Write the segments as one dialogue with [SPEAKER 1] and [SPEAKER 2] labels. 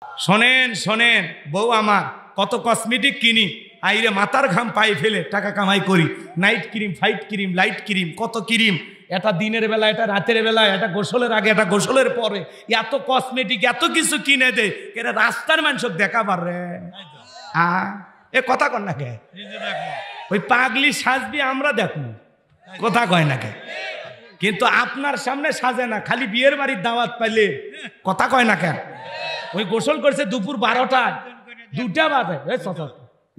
[SPEAKER 1] শোনেন শোনেন, বউ আমার কত কসমেটিক কিনি, আইরে মাথার ঘাম পায়ে ফেলে টাকা কামাই করি। Night cream, fight cream, light cream, কত ক্রিম, এটা দিনের বেলা, এটা রাতের বেলা, এটা গোসলের আগে, এটা গোসলের পরে, এত কসমেটিক এত কিছু কিনে দে, এটা রাস্তার মানুষ দেখাবার রে। এ কথা কর না কে, ওই পাগলি সাজবি আমরা দেখবো, কথা কয় না কে, কিন্তু আপনার সামনে সাজে না, খালি বিয়ের বাড়ির দাওয়াত পাইলে কথা কয় না কেন। ওই গোসল করছে দুপুর 12টায়, 2টা বাজে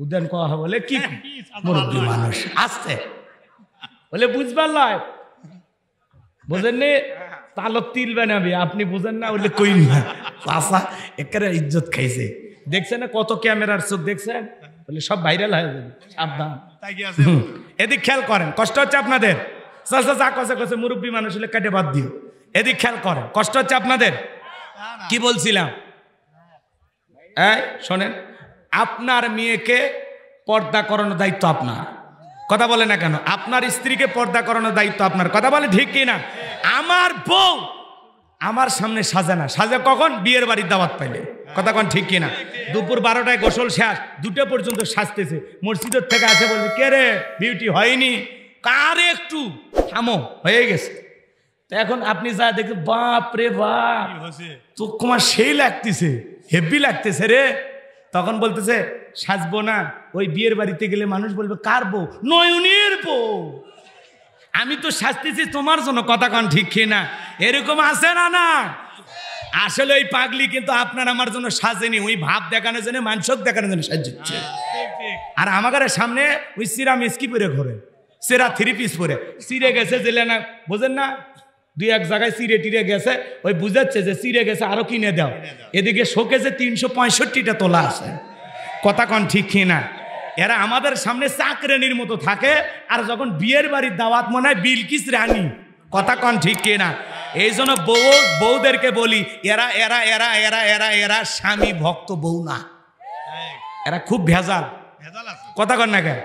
[SPEAKER 1] উদ্যান কওয়া বলে কি মুরব্বী মানুষ আসছে বলে বুঝবার লয়, বুঝেননি তালক তিল বানাবি, আপনি বুঝেন না বলে কই না চাষা একেবারে ইজ্জত খাইছে। দেখছেন না কত ক্যামেরার চোখ, দেখছেন বলে সব ভাইরাল হয়ে যাবে, সাবধান। এদিক খেয়াল করেন, কষ্ট হচ্ছে আপনাদের, যা কষে কষে মুরব্বী মানুষ হলে কেটে বাদ দিও। এদিক খেয়াল করেন, কষ্ট হচ্ছে আপনাদের। কি বলছিলাম, এই শোনেন, আপনার মেয়েকে পর্দা করানোর দায়িত্ব আপনার, কথা বলে না কেন, আপনার স্ত্রীকে পর্দা করানোর দায়িত্ব আপনার, কথা বলে ঠিক কিনা। আমার বউ আমার সামনে সাজে না, সাজে কখন, বিয়ের বাড়ির দাওয়াত পাইলে, কথা কন ঠিক কিনা। দুপুর 12টায় গোসল শেষ, 2টা পর্যন্ত সাজতেছে, মসজিদের থেকে আসে বলছে কে রে বিউটি হয়নি, কার একটু থামো হয়ে গেছে। তো এখন আপনি যা দেখে বাপ রে বাপ তো তোমার সেই লাগতেছে, হেভি লাগতেছে রে, তখন বলতেছে সাজবো না, ওই বিয়ের বাড়িতে গেলে মানুষ বলবে কার বউ, নয়নের বউ, আমি তো সাজতেছি তোমার জন্য, কথা কন ঠিক কিনা। এরকম আছে না না, আসলে ওই পাগলি কিন্তু আপনার আমার জন্য সাজেনি, ওই ভাব দেখানোর জন্য, মানসক দেখানোর জন্য সাজছে। আর আমাদের সামনে ওই সিরা মেসকি পরে ঘরে, সেরা 3 পিস পরে সিরে গেছে, জেলে না বোঝেন না, 2-1 জায়গায় সিরে টিরে গেছে, ওই বুঝাচ্ছে যে সিরে গেছে আরো কিনে দাও। এদিকে শোকেসে 365টা তোলা আছে, কথা কন ঠিক কিনা। এরা আমাদের সামনে চাকরানির মতো থাকে, আর যখন বিয়ের বাড়ির দাওয়াত মনে হয় বিলকিস রানী, কথা কন ঠিক কিনা। এই জন্য বউদেরকে বলি, এরা এরা এরা এরা এরা এরা স্বামী ভক্ত বউ না, এরা খুব ভেজাল, কথা কন না কেন।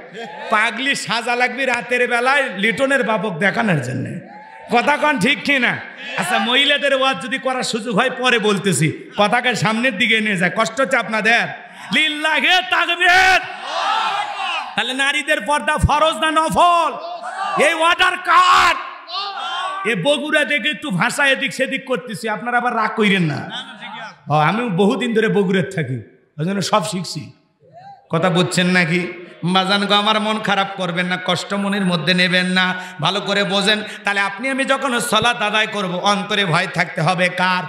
[SPEAKER 1] পাগলি সাজা লাগবে রাতের বেলায় লিটনের বাবক দেখানোর জন্য, কথা কন ঠিক কিনা। আচ্ছা, মহিলাদের ওয়াজ যদি করার সুযোগ হয় পরে বলতেছি, কথাকে সামনের দিকে নিয়ে যায়, কষ্ট হচ্ছে আপনাদের। লিল্লাহে তাকবীর। তাহলে নারীদের পর্দা ফরজ না নফল, এই ওয়াটার কাট এ বগুড়া দেখে একটু ভাষা এদিক সেদিক করতেছি, আপনারা আবার রাগ কইরেন না। আমি বহুদিন ধরে বগুড়ার থাকি, ওই জন্য সব শিখছি, কথা বুঝছেন নাকি। বাজান গো, আমার মন খারাপ করবেন না, কষ্ট মনের মধ্যে নেবেন না, ভালো করে বোঝেন। তাহলে আপনি আমি যখন সালাত আদায় করব, অন্তরে ভয় থাকতে হবে কার,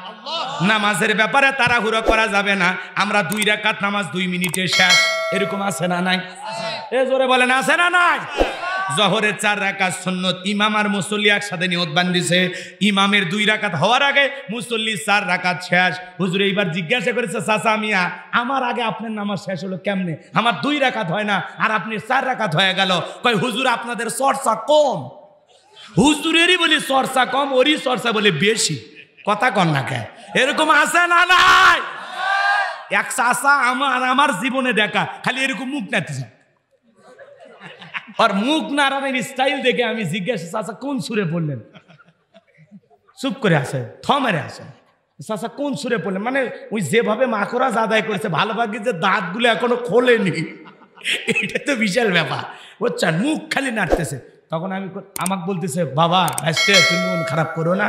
[SPEAKER 1] নামাজের ব্যাপারে তাড়াহুড়ো করা যাবে না। আমরা 2 রাকাত নামাজ 2 মিনিটে শেষ, এরকম আছে না নাই? এ জোরে বলেন আছে না নাই? জোহরের 4 রাকাত সুন্নত, ইমাম আর মুসল্লি একসাথে নিয়ত বান্ধিছে, ইমামের 2 রাকাত হওয়ার আগে মুসল্লি 4 রাকাত শেষ। হুজুর এইবার জিজ্ঞাসা করেছে, চাচা মিয়া আমার আগে আপনার নামাজ শেষ হলো কেমনে, আমার 2 রাকাত হয় না আর আপনি 4 রাকাত হয়ে গেল। কয় হুজুর আপনাদের চর্চা কম। হুজুরেরই বলি চর্চা কম, ওরই চর্চা বলে বেশি, কথা কন না কে। এরকম আছে না নাই? এক চাচা আমার জীবনে দেখা, খালি এরকম মুখ নাড়তেছে, আর মুখ নাড়ানোর স্টাইল দেখে আমি জিজ্ঞাসা, চাচা কোন সুরে পড়লেন? চুপ করে আছে, থমেরে আছে। চাচা কোন সুরে পড়লেন? মানে ওই যেভাবে মাকড়াজ আদায় করেছে, ভালোভাগে যে দাঁতগুলো এখনো খোলেনি, এটা তো বিশাল ব্যাপার, বুঝছেন, মুখ খালি নাড়তেছে। তখন আমাকে বলতেছে, বাবা আজকে তুমি মন খারাপ করো না,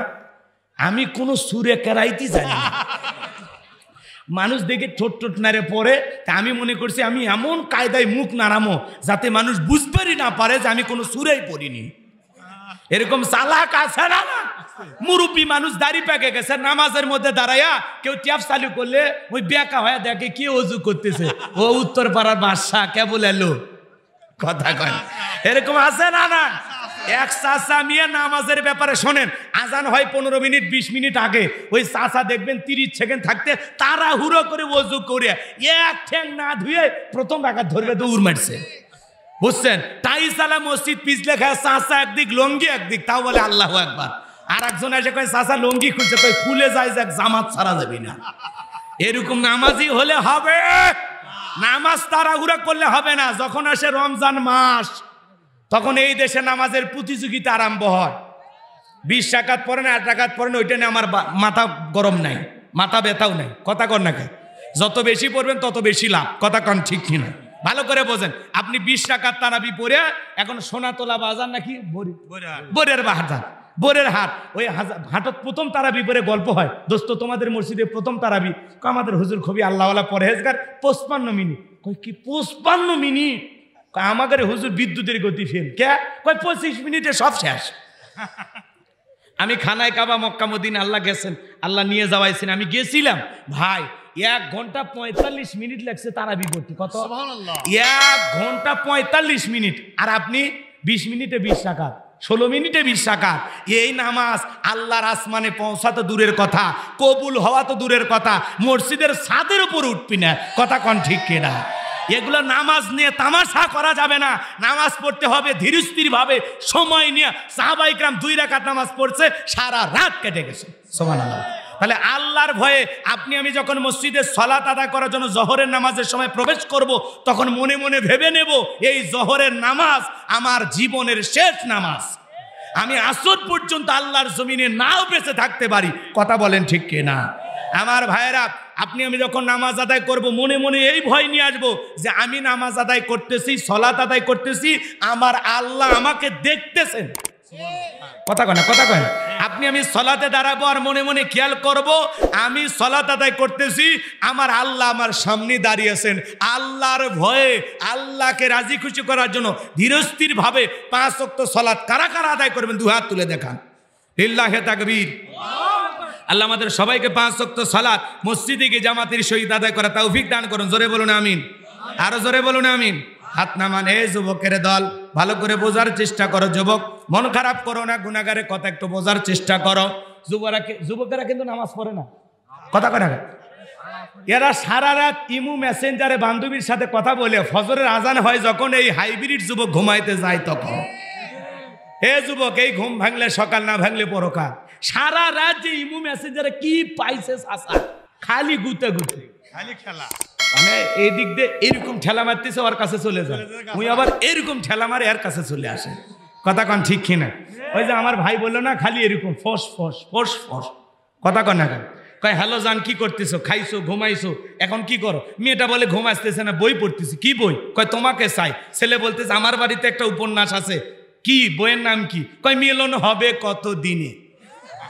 [SPEAKER 1] আমি কোনো সুরে কেরাইতে জানি না। মানুষ দেখে ঠোঁট ঠোঁট নাড়ে পড়ে, তা আমি মনে করছি আমি এমন কায়দায় মুখ নাড়ামো যাতে মানুষ বুঝতেই না পারে যে আমি কোনো সুরেই পড়িনি। এরকম চালাক আছে না? মুরব্বী মানুষ দাড়ি পেকে গেছে, নামাজের মধ্যে দাঁড়াইয়া কেউ ট্যাপ চালু করলে ওই বেকা হয়ে দেখে কে ওযু করতেছে, ও উত্তর পাড়ার বাদশা কেবল এলো, কথা কয়। এরকম আছে না না? এক চাচা মিয়া নামাজের ব্যাপারে শোনেন, আজান হয় 15 মিনিট 20 মিনিট আগে, ওই চাচা দেখবেন 30 সেকেন্ড থাকতে তাড়াহুড়ো করে ওযু করে এক ঠ্যাং না ধুয়ে প্রথম রাকাত ধরবে, দৌড় মারছে, বুঝছেন। টাইসালা মসজিদ পিছলে খায়, চাচা একদিক লঙ্গি একদিক, তাও বলে আল্লাহু আকবার। আর একজন এসে কয় চাচা লঙ্গি খুলছে, কয় খুলে যায় যাক, জামাত ছাড়া যাবি না। এরকম নামাজি হলে হবে, নামাজ তাড়াহুড়ো করলে হবে না। যখন আসে রমজান মাস, তখন এই দেশে নামাজের প্রতিযোগিতা আরম্ভ হয়। 20 রাকাত পড়েন, 8 রাকাত পড়েন, ওইটা নিয়ে আমার মাথা গরম নাই, মাথা ব্যথাও নাই, কথা কর না কে। যত বেশি পড়বেন তত বেশি লাভ। কথা কন ঠিক কিনা? ভালো করে বোঝেন। আপনি 20 রাকাত তারাবি পড়ে এখন সোনাতলা বাজার নাকি বোরের বাজার, বোরের হাট, ওই হাটত প্রথম তারাবি পরে গল্প হয়, দোস্ত তোমাদের মসজিদে প্রথম তারাবি, আমাদের হুজুর খুবই আল্লাহওয়ালা পরহেজগার, 55 মিনিট। কই কি 55 মিনিট? আমাদের হুজুর বিদ্যুতের গতি ফেল। কে? কই 25 মিনিটে সব শেষ। আমি খানায় কাবা মক্কা মদিনা আল্লাহ গেছেন, আল্লাহ নিয়ে যাওয়াইছেন, আমি গেছিলাম ভাই, 1 ঘন্টা 45 মিনিট লাগছে তারাবি পড়তে। কত? 1 ঘন্টা 45 মিনিট। আর আপনি 20 মিনিটে 20 রাকাত, 16 মিনিটে 20 রাকাত। এই নামাজ আল্লাহর আসমানে পৌঁছা তো দূরের কথা, কবুল হওয়া তো দূরের কথা, মসজিদের ছাদের উপর উঠবি না। কথা কন ঠিক কিনা? এগুলো নামাজ নিয়ে তামাশা করা যাবে না। নামাজ পড়তে হবে ধীরস্থির ভাবে, সময় নিয়ে। সাহাবায়ে কেরাম 2 রাকাত নামাজ পড়ছে, সারা রাত কেটে গেছে। সুবহানাল্লাহ। তাহলে আল্লাহর ভয়ে আপনি আমি যখন মসজিদে সালাত আদায় করার জন্য জোহরের নামাজের সময় প্রবেশ করব, তখন মনে মনে ভেবে নেব এই জোহরের নামাজ আমার জীবনের শেষ নামাজ। আমি আসর পর্যন্ত আল্লাহর জমিনে নাও বেঁচে থাকতে পারি। কথা বলেন ঠিক কিনা? আমার ভাইয়েরা, আপনি আমি যখন নামাজ আদায় করব, মনে মনে এই ভয় নিয়ে আসবো যে আমি নামাজ আদায় করতেছি, সালাত আদায় করতেছি, আমার আল্লাহ আমাকে দেখতেছেন। কথা কয় না? কথা কয় না? আপনি আমি সালাতে দাঁড়াবো আর মনে মনে খেয়াল করব আমি সালাত আদায় করতেছি, আমার আল্লাহ আমার সামনে দাঁড়িয়েছেন। আল্লাহর ভয়ে, আল্লাহকে রাজি খুশি করার জন্য ধীরস্থির ভাবে 5 ওয়াক্ত সালাত কারা কারা আদায় করবেন? 2 হাত তুলে দেখান। লিল্লাহি তাকবীর। আল্লাহ আমাদের সবাইকে 5 ওয়াক্ত সালাত মসজিদে গিয়ে জামাতের সহিত আদায় করা তৌফিক দান করুন। জোরে বলুন আমিন। আরো জোরে বলুন আমিন। হাত নামান। এই যুবকের দল, ভালো করে বোঝার চেষ্টা করো। যুবক, মন খারাপ করো না, গুনাহগারের কথা একটু বোঝার চেষ্টা করো। যুবকেরা কিন্তু নামাজ পড়ে না। কথা কয় না? এরা সারা রাত ইমু মেসেঞ্জারে বান্ধবীর সাথে কথা বলে, ফজরের আজান হয় যখন, এই হাইব্রিড যুবক ঘুমাইতে যায় তখন। হে যুবক, এই ঘুম ভাঙলে সকাল, না ভাঙলে পরকাল। সারা রাত যে ইমু মেসেঞ্জারে কি পাইছে আসা, খালি গুতে গুতে, খালি খেলা। মানে এই দিক দিয়ে এরকম ঠেলা মারতেছে, ওর কাছে চলে যায়, উনি আবার এরকম ঠেলা মারে এর কাছে চলে আসে। কথা কন ঠিক কিনা? ওই যে আমার ভাই বললো না, খালি এরকম ফস ফস ফস ফস। কথা কন না? কয় হ্যালো জান, কি করতেছো? খাইছো, ঘুমাইছো, এখন কি করো? মেয়েটা বলে ঘুম আসতেছে না, বই পড়তেছি। কি বই? কয় তোমাকে চাই। ছেলে বলতেছে আমার বাড়িতে একটা উপন্যাস আছে। কি বইয়ের নাম কি? কয় মিলন হবে কত দিনে।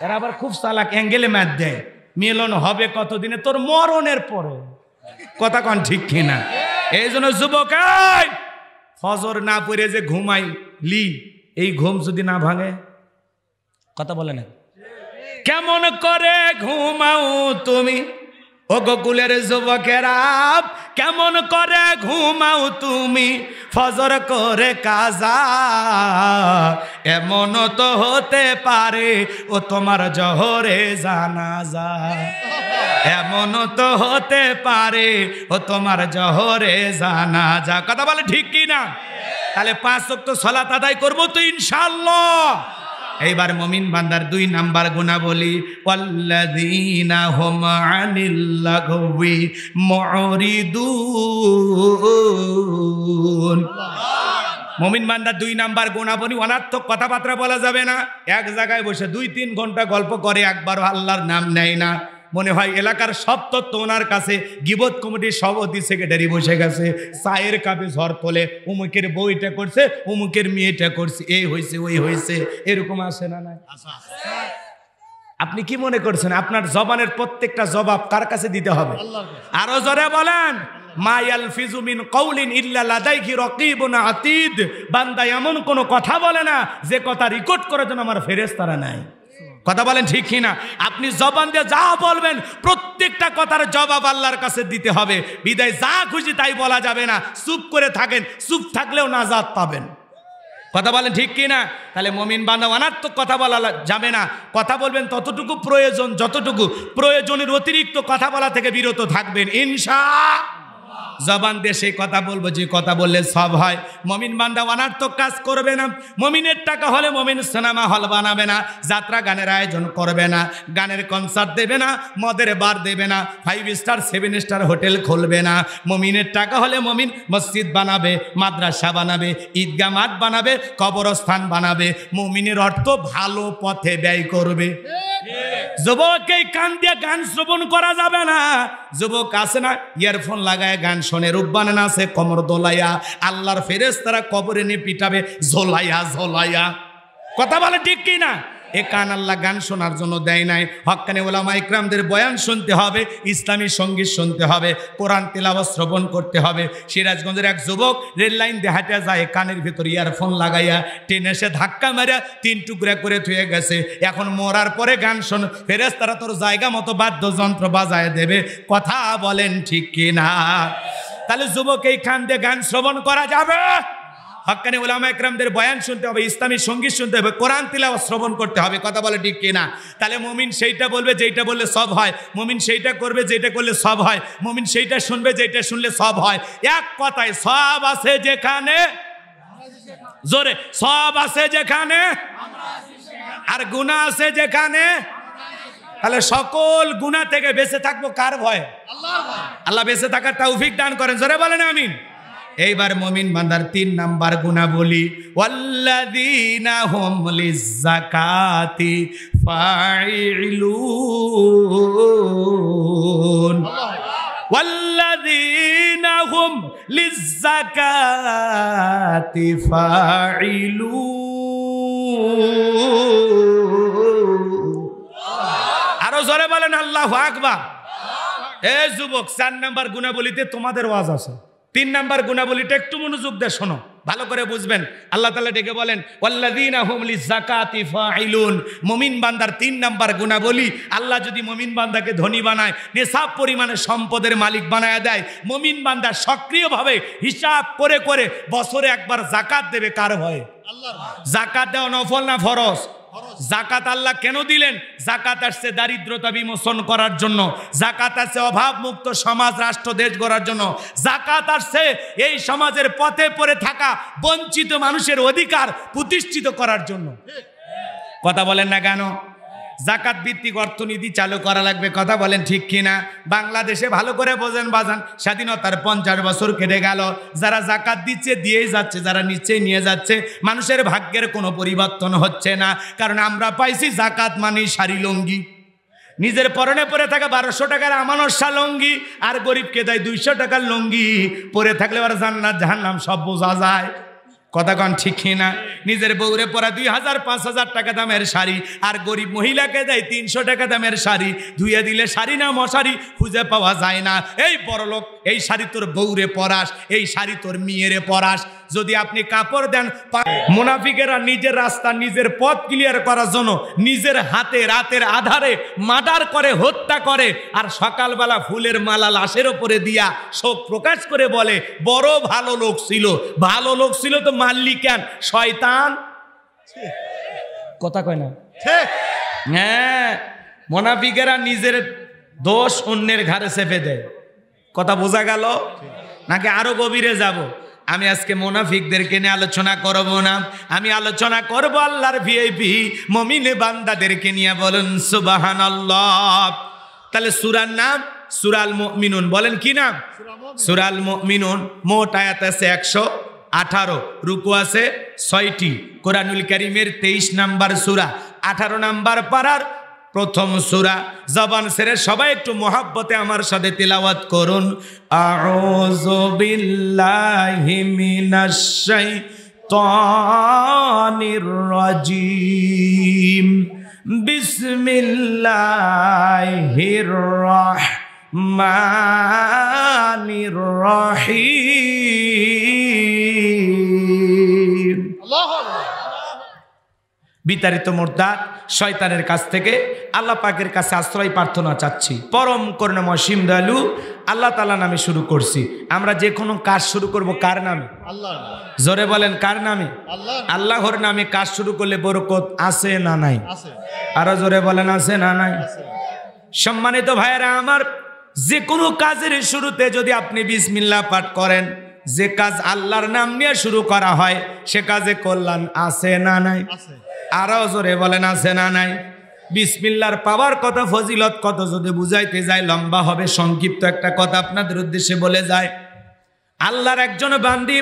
[SPEAKER 1] এরা আবার খুব চালাক, অ্যাঙ্গেলে ম্যাথ দেয়। মিলন হবে কত দিনে? তোর মরণের পরে। কথা কন ঠিক কিনা? এই জন্য যুবক, ফজর না পড়ে যে ঘুমাইলি, এই ঘুম যদি না ভাঙে, কথা বলে না, কেমন করে ঘুমাও তুমি ও গোকুলের যুবকেরা, কেমন করে ঘুমাও তুমি ফজর করে কাজা। এমন তো হতে পারে ও তোমার জোহরে জানাজা। এমন তো হতে পারে ও তোমার জোহরে জানাজা। কথা বলে ঠিক কি না? তাহলে 5 ওয়াক্ত সালাত আদায় করব তো ইনশাআল্লাহ। এইবার মুমিন বান্দার 2 নাম্বার গুণাবলী, ওয়াল্লাযীনা হুম আনিল লাগওয়ি মুরিদুন। মুমিন বান্দার 2 নাম্বার গুণাবলী, অনার্থক কথাবার্তা বলা যাবে না। এক জায়গায় বসে 2-3 ঘন্টা গল্প করে, একবারও আল্লাহর নাম নেয় না। মনে হয় এলাকার সব তথ্য ওনার কাছে। গিবত কমিটির সভাপতি সেক্রেটারি বসে গেছে, চায়ের কাপে ঝড় তোলে, অমুকের বউটা করছে, অমুকের মেয়েটা করছে, এই হয়েছে ওই হয়েছে, এরকম আসে না? নাই? আপনি কি মনে করছেন আপনার জবানের প্রত্যেকটা জবাব কার কাছে দিতে হবে? আরো জোরে বলেন, মা ইয়ালফিজু মিন কাউলিন ইল্লা লাদাইহি রাকিবুন আতীদ। বান্দা এমন কোন কথা বলে না যে কথা রেকর্ড করার জন্য আমার ফেরেশতারা নাই। কথা বলেন ঠিক কিনা? আপনি জবান দিয়ে যা বলবেন প্রত্যেকটা কথার জবাব আল্লাহর কাছে দিতে হবে। বিদায় যা খুশি তাই বলা যাবে না। চুপ করে থাকেন, চুপ থাকলেও নাজাত পাবেন। কথা বলেন ঠিক কিনা? তাহলে মুমিন বান্দা অনার্থক কথা বলা যাবে না। কথা বলবেন ততটুকু প্রয়োজন, যতটুকু প্রয়োজনের অতিরিক্ত কথা বলা থেকে বিরত থাকবেন ইনশাআল্লাহ। জবান দিয়ে সেই কথা বলবো যে কথা বললে সব হয়। মুমিন বান্দা অনার্থক কাজ করবে না। মুমিনের টাকা হলে মুমিন সিনেমা হল বানাবে না, যাত্রা গানের আয়োজন করবে না, গানের কনসার্ট দেবে না, মদের বার দেবে না, 5 স্টার 7 স্টার হোটেল খুলবে না। মুমিনের টাকা হলে মুমিন মসজিদ বানাবে, মাদ্রাসা বানাবে, ঈদগাহ মাঠ বানাবে, কবরস্থান বানাবে। মুমিনের অর্থ ভালো পথে ব্যয় করবে। যুবককে কান দিয়ে গান শ্রবণ করা যাবে না। যুবক আছে না ইয়ারফোন লাগায় গান শোনে, রূপবান আছে কমর দোলাইয়া, আল্লাহর ফেরেশতারা কবরে নিয়ে পিটাবে ঝোলাইয়া ঝোলাইয়া। কথা বলে ঠিক কি না? এ কান আল্লাহ গান শোনার জন্য দেয় নাই। হক্কানি ওলামা ইকরামদের বয়ান শুনতে হবে, ইসলামী সঙ্গীত শুনতে হবে, কোরআন তেলাওয়াত শ্রবণ করতে হবে। সিরাজগঞ্জের এক যুবক রেল লাইন দিয়ে হাঁটে যায়, কানের ভিতর ইয়ারফোন লাগাইয়া ট্রেনে এসে ধাক্কা মারিয়া 3 টুকরা করে থুয়ে গেছে। এখন মরার পরে গান শোন, ফেরেশতারা তোর জায়গা মতো বাদ্যযন্ত্র বাজায় দেবে। কথা বলেন ঠিক কি না? তাহলে যুবক এই কান দিয়ে গান শ্রবণ করা যাবে? হক্কানি উলামা ইকরামদের বয়ান শুনতে হবে, ইসলামী সঙ্গীত শুনতে হবে, কোরআন তিলাওয়াত শ্রবণ করতে হবে। কথা বলে ঠিক কিনা? তাহলে মুমিন সেইটা বলবে যেইটা বললে সব হয়, মুমিন সেইটা করবে যেটা করলে সব হয়, মুমিন সেইটা শুনবে যেটা শুনলে সব হয়। এক কথায় সব আছে যেখানে, জোরে, সব আছে যেখানে আর গুনাহ আছে যেখানে। তাহলে সকল গুনাহ থেকে বেঁচে থাকবো কার ভয়ে? আল্লাহ বেঁচে থাকার তৌফিক দান করেন, জোরে বলেন আমিন। এইবার মুমিন বান্দার 3 নাম্বার গুনাবলী, ওয়াল্লাযীনা হুম লিয-যাকাতি ফাঈলুন, ওয়াল্লাযীনা হুম লিয-যাকাতি ফাঈলুন। আরো জোরে বলেন আল্লাহু আকবার। এ যুবক, 4 নাম্বার গুনাবলীতে তোমাদের ওয়াজ আছে। 3 নাম্বার গুনাবলীটা একটু মনোযোগ দিয়ে শোনো, ভালো করে বুঝবেন। আল্লাহ তাআলা ডেকে বলেন ওয়াল্লাযীনা হুম লিয-যাকাতি ফাঈলুন। মুমিন বান্দার 3 নাম্বার গুনাবলী, আল্লাহ যদি মুমিন বান্দাকে ধনী বানায়, নিসাব পরিমাণে সম্পদের মালিক বানায় দেয়, মুমিন বান্দা সক্রিয়ভাবে হিসাব করে করে বছরে একবার যাকাত দেবে কার ভয়ে? আল্লাহর ভয়ে। যাকাত দেওয়া নফল না ফরজ? যাকাত আল্লাহ কেন দিলেন? যাকাত আসছে দারিদ্রতা বিমোচন করার জন্য, যাকাত আসছে অভাব মুক্ত সমাজ রাষ্ট্র দেশ গড়ার জন্য, যাকাত আসছে এই সমাজের পথে পড়ে থাকা বঞ্চিত মানুষের অধিকার প্রতিষ্ঠিত করার জন্য। কথা বলেন না কেন? যাকাত ভিত্তিক অর্থনীতি চালু করা লাগবে। কথা বলেন ঠিক কিনা? বাংলাদেশে ভালো করে বোঝেন বাজান, স্বাধীনতার 50 বছর কেটে গেল, যারা যাকাত দিচ্ছে দিয়েই যাচ্ছে, যারা নিচে নিয়ে যাচ্ছে, মানুষের ভাগ্যের কোনো পরিবর্তন হচ্ছে না। কারণ আমরা পাইছি যাকাত মানে শাড়ি লুঙ্গি, নিজের পরনে পরে থাকা 1200 টাকার আমানত শাহ লুঙ্গি, আর গরিবকে দেয় 200 টাকার লুঙ্গি। পরে থাকলে আর জান্নাত জাহান্নাম সব বোঝা যায়। কথা কন ঠিক না? নিজের বউরে পরা 2000-5000 টাকা দামের শাড়ি, আর গরিব মহিলাকে দেয় 300 টাকা দামের শাড়ি। ধুয়ে দিলে শাড়ি না মশারি খুঁজে পাওয়া যায় না। এই বড়লোক, এই শাড়ি তোর বউরে পরাস, এই শাড়ি তোর মেয়েরে পরাস। যদি আপনি কাপড় দেন, মুনাফিকেরা নিজের রাস্তা নিজের পথ ক্লিয়ার করার জন্য নিজের হাতে রাতের আধারে মার্ডার করে, হত্যা করে, আর সকালবেলা ফুলের মালা লাশের ওপরে দিয়া শোক প্রকাশ করে বলে বড় ভালো লোক ছিল। ভালো লোক ছিল তো মারলি কেন? শয়তান। কথা কয় না? হ্যাঁ, মুনাফিকেরা নিজের দোষ অন্যের ঘাড়ে চেপে দেয়। কথা বোঝা গেল নাকি আরো গভীরে যাব? আমি আজকে মুনাফিকদেরকে নিয়ে আলোচনা করব না, আমি আলোচনা করব আল্লাহর ভিআইপি মুমিন বান্দাদেরকে নিয়ে। বলেন সুবহানাল্লাহ। তাহলে সূরার নাম সূরাল মুমিনুন। বলেন কি নাম? সূরাল মুমিনুন। মোট আয়াত আছে 118, রুকু আছে 6টি। কোরআনুল কারীমের 23 নাম্বার সূরা, 18 নাম্বার পারার প্রথম সূরা। জবান ছেড়ে সবাই একটু মোহাব্বতে আমার সাথে তিলাওয়াত করুন। আউযু বিল্লাহি মিনাশ শাইতানির রাজিম। বিসমিল্লাহির রাহমানির রহিম। আল্লাহু আকবার। বিতাড়িত মুরতাদ শয়তানের কাছ থেকে আল্লাহ পাকের কাছে আশ্রয় প্রার্থনা চাচ্ছি। পরম করুণাময় অসীম দয়ালু আল্লাহ তাআলা নামে শুরু করছি। আমরা যে কোনো কাজ শুরু করব কার নামে? আল্লাহর নামে। জোরে বলেন কার নামে? আল্লাহর নামে কাজ শুরু করলে বরকত আছে না নাই? আছে। আরো জোরে বলেন আছে না নাই? সম্মানিত ভাইয়েরা আমার, যে কোনো কাজের শুরুতে যদি আপনি বিসমিল্লাহ পাঠ করেন, যে কাজ আল্লাহর নাম নিয়ে শুরু করা হয়, সে কাজে কল্যাণ আছে না নাই? আছে। আরো জোরে বলেন আছে না নাই? বিসমিল্লাহর পাওয়ার কথা, ফজিলত কত যদি বুঝাইতে যায় লম্বা হবে। সংক্ষিপ্ত একটা কথা আপনাদের উদ্দেশ্যে বলে যায়। আল্লাহর একজন বান্দি,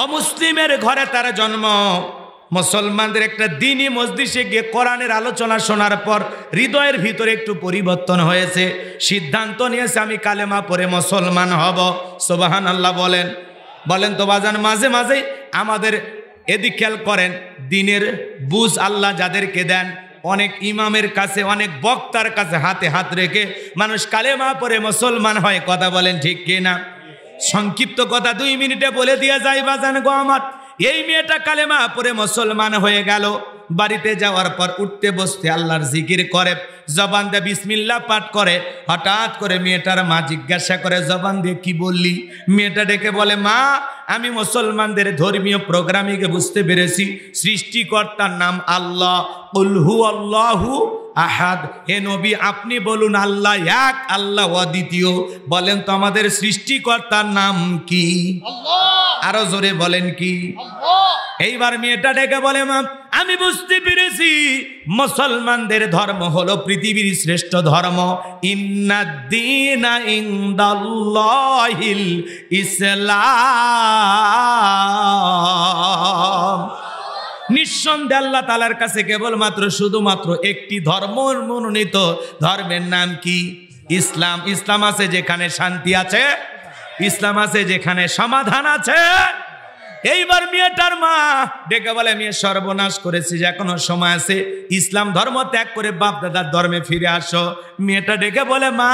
[SPEAKER 1] অমুসলিমের ঘরে তার জন্ম, মুসলমানদের একটা দিনই মজলিসে গিয়ে কোরআনের আলোচনা শোনার পর হৃদয়ের ভিতরে একটু পরিবর্তন হয়েছে, সিদ্ধান্ত নিয়েছে আমি কালেমা পড়ে মুসলমান হব। সুবহানাল্লাহ বলেন। বলেন তো বাজান, মাঝে মাঝে আমাদের এদিক খেয়াল করেন, দিনের বুঝ আল্লাহ যাদেরকে দেন, অনেক ইমামের কাছে, অনেক বক্তার কাছে হাতে হাত রেখে মানুষ কালেমা পড়ে মুসলমান হয়। কথা বলেন ঠিক কিনা? সংক্ষিপ্ত কথা 2 মিনিটে বলে দিয়ে যায় বাজান গো আমার। এই মেয়েটা কালেমা পড়ে মুসলমান হয়ে গেল। বাড়িতে যাওয়ার পর উঠতে বসতে আল্লাহর জিকির করে, জবান দিয়ে বিসমিল্লাহ পাঠ করে। হঠাৎ করে মেয়েটার মা জিজ্ঞাসা করে, জবান দিয়ে কি বললি? মেয়েটা ডেকে বলে, মা আমি মুসলমানদের ধর্মীয় প্রোগ্রামিংকে বুঝতে পেরেছি, সৃষ্টিকর্তার নাম আল্লাহ, কুল হুয়াল্লাহু আহাদ। হে নবী আপনি বলুন আল্লাহ এক, আল্লাহ অদ্বিতীয়। বলেন তো আমাদের সৃষ্টিকর্তার নাম কি? আল্লাহ। আরো জোরে বলেন কি? আল্লাহ। এইবার মেয়েটা ডেকে বলে, মা আমি বুঝতে পেরেছি মুসলমানদের ধর্ম হলো পৃথিবীর শ্রেষ্ঠ ধর্ম। ইন্নাদ্দীনা ইনদাল্লাহিল ইসলাম। নিঃসন্দেহে আল্লাহ তাআলার কাছে কেবলমাত্র শুধুমাত্র একটি ধর্ম মনোনীত, ধর্মের নাম কি? ইসলাম। ইসলাম আছে যেখানে শান্তি আছে, ইসলাম আছে যেখানে সমাধান আছে। এইবার মেয়েটার মা ডেকে বলে, মেয়ে সর্বনাশ করেছিস, এখনো সময় আছে, ইসলাম ধর্ম ত্যাগ করে বাপ দাদার ধর্মে ফিরে আসো। মেয়েটা ডেকে বলে, মা